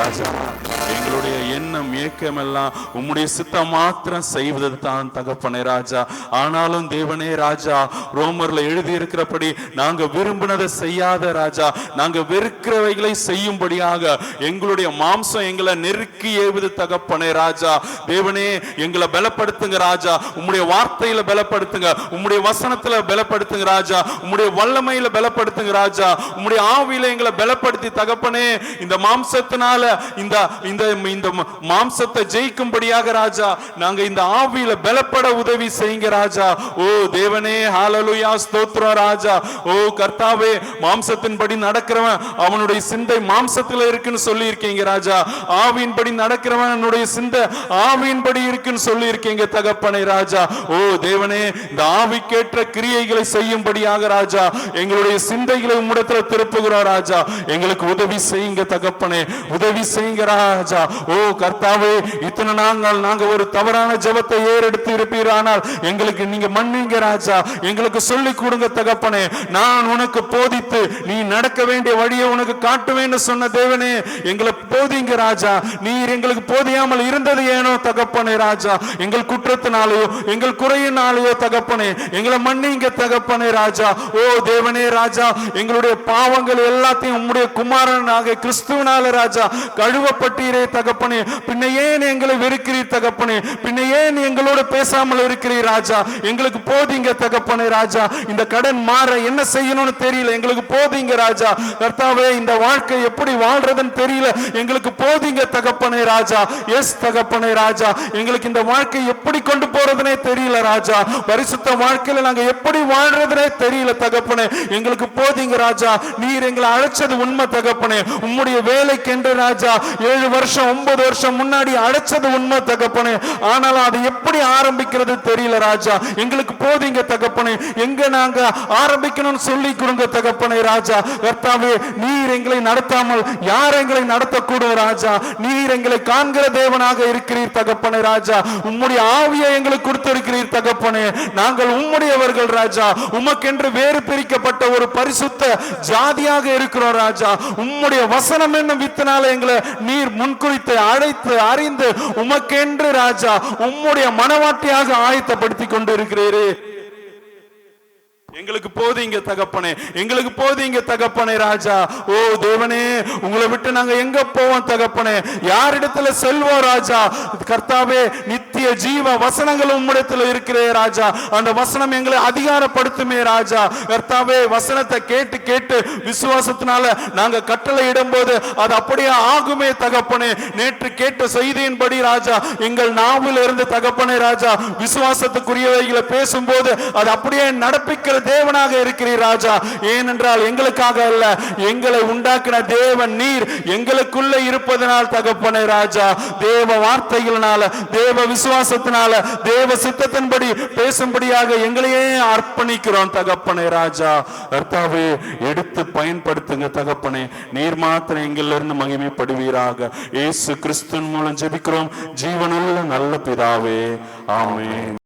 Gotcha. எங்களுடைய எண்ணம் ஏக்கம் எல்லாம் உம்முடைய சித்தம் மாத்திரம் செய்வது தான் தகப்பனே ராஜா. ஆனாலும் தேவனே ராஜா, ரோமர்ல எழுதி இருக்கிறபடி நாங்க விரும்பினதை செய்யாத ராஜா, நாங்க வெறுக்கிறவைகளை செய்யும்படியாக எங்களுடைய மாம்சம் எங்களை நெருக்கி ஏவுது தகப்பனே ராஜா. தேவனே எங்களை பலப்படுத்துங்க ராஜா, உம்முடைய வார்த்தையில பலப்படுத்துங்க, உம்முடைய வசனத்துல பலப்படுத்துங்க ராஜா, உம்முடைய வல்லமையில பலப்படுத்துங்க ராஜா, உம்முடைய ஆவியில எங்களை பலப்படுத்தி தகப்பனே இந்த மாம்சத்தினால இந்த இந்த இந்த மாம்சத்தை ஜெயிக்கும்படியாக ராஜா நாங்க இந்த ஆவியில பலப்பட உதவி செய்யுங்க ராஜா. ஓ தேவனே, ஹல்லேலூயா, ஸ்தோத்திரம் ராஜா. ஓ கர்த்தாவே, மாம்சத்தின்படி நடக்கிறவன் அவனுடைய சிந்தை மாம்சத்துல இருக்குன்னு சொல்லி இருக்கீங்க ராஜா. ஆவியின்படி நடக்கிறவன் அவனுடைய சிந்தை ஆவியின்படி இருக்குன்னு சொல்லி இருக்கீங்க தகப்பனே ராஜா. ஓ தேவனே, இந்த ஆவிக்கேற்ற கிரியைகளை செய்யும்படியாக ராஜா எங்களுடைய சிந்தைகளை உம்மிடத்துல திருப்புகிறோம் ராஜா. எங்களுக்கு உதவி செய்யுங்க தகப்பனே, உதவி செய்யுங்க ராஜா. ஓ கர்த்தாவே, இத்தனை நாங்கள் நாங்க ஒரு தவறான ஜெபத்தை ஏறெடுத்து இருப்பீரானால் எங்களுக்கு நீங்க மன்னிங்க ராஜா, எங்களுக்கு சொல்லி கொடுங்க தகப்பனே. நான் உனக்கு போதித்து நீ நடக்க வேண்டிய வழியை உனக்கு காட்டுவேன்னு சொன்ன தேவனே, எங்களை போதிங்க ராஜா. நீர் எங்களுக்கு போதியாமல் இருந்தது ஏனோ தகப்பனே ராஜா, எங்கள் குற்றத்தினாலேயோ எங்கள் குறையினாலேயோ தகப்பனே எங்களை மன்னிங்க தகப்பனே ராஜா. ஓ தேவனே ராஜா, எங்களுடைய பாவங்கள் எல்லாத்தையும் உம்முடைய குமாரனாக கிறிஸ்துவனால ராஜா கழுவப்பட்டீரே தகப்பனே. பின்ன ஏன் எங்களை வெறுக்கிறீர் தகப்பனே, பின்ன ஏன் எங்களோட பேசாமல் இருக்கிறீர் ராஜா. எங்களுக்கு போதிங்க தகப்பனே ராஜா. இந்த கடன் மாற என்ன செய்யணும்னு தெரியல, எங்களுக்கு போதிங்க ராஜா. கர்த்தாவே, இந்த வாழ்க்கை எப்படி வாழ்றதுன்னு தெரியல, எங்களுக்கு போதிங்க தகப்பனே ராஜா. எஸ் தகப்பனே ராஜா, எங்களுக்கு இந்த வாழ்க்கை எப்படி கொண்டு போறதுனே தெரியல ராஜா. பரிசுத்த வாழ்க்கையில நாங்க எப்படி வாழ்றதுனே தெரியல தகப்பனே, எங்களுக்கு போதிங்க ராஜா. நீர் எங்களை அழைச்சது உண்மை தகப்பனே, உம்முடைய வேலைக்கென்று ராஜா 7 வருஷம் 9 வருஷம் முன்னாடி அழைச்சது உண்மை தகப்பனே. ஆனாலும் அது எப்படி ஆரம்பிக்கிறது தெரியல ராஜா. எங்களுக்கு போதிங்க தகப்பனே, எங்க நாங்க ஆரம்பிக்கணும்னு சொல்லி கொடுங்க தகப்பனே ராஜா. கர்த்தாவே, நீர் எங்களை நடத்தாமல் யார் எங்களை நடத்தக்கூடும் ராஜா. நீர் எங்களை காண்கிற தேவனாக இருக்கிறீர் தகப்பனே ராஜா. உம்முடைய ஆவியை எங்களுக்கு கொடுத்திருக்கிறீர் தகப்பனே. நாங்கள் உம்முடையவர்கள் ராஜா, உமக்கென்று வேறு பிரிக்கப்பட்ட ஒரு பரிசுத்த ஜாதியாக இருக்கிறோம் ராஜா. உம்முடைய வசனம் என்னும் வித்தனால எங்களை நீர் முன்குறித்து அழைத்து அறிந்து உமக்கென்று ராஜா உம்முடைய மனவாட்டியாக ஆயத்தப்படுத்தி கொண்டு இருக்கிறீரே. எங்களுக்கு போதிங்க தகப்பனே, எங்களுக்கு போதிங்க தகப்பனே ராஜா. ஓ தேவனே, உங்களை விட்டு நாங்க எங்க போவோம் தகப்பனே, யாரிடத்துல செல்வோம் ராஜா. கர்த்தாவே, நித்திய ஜீவ வசனங்கள் உம்மிடத்துல இருக்கிறே ராஜா. அந்த வசனம் எங்களை அதிகாரப்படுத்துமே ராஜா. கர்த்தாவே, வசனத்தை கேட்டு கேட்டு விசுவாசத்தினால நாங்க கட்டளை இடும் போது அது அப்படியே ஆகுமே தகப்பனே. நேற்று கேட்ட செய்தியின்படி ராஜா எங்கள் நாவில் இருந்து தகப்பனே ராஜா விசுவாசத்துக்குரியவைகளை பேசும்போது அது அப்படியே நடப்பிக்கிற தேவனாக இருக்கிறீர் ராஜா. ஏனென்றால் எங்களுக்காக அல்ல, எங்களை உண்டாக்கின தேவன் நீர் எங்களுக்குள்ள இருப்பதனால் தகப்பனே ராஜா. தேவ வார்த்தைகளினால, தேவ விசுவாசத்தினால, தேவ சித்தத்தின்படி பேசும்படியாக எங்களையே அர்ப்பணிக்கிறோம் தகப்பனே ராஜா. கர்த்தாவே, எடுத்து பயன்படுத்துங்க தகப்பனே. நீர் மாத்திரம் எங்களிலிருந்து மகிமைப்படுவீராக. இயேசு கிறிஸ்துவின் மூலம் ஜெபிக்கிறோம் ஜீவனுள்ள நல்ல பிதாவே, ஆமென்.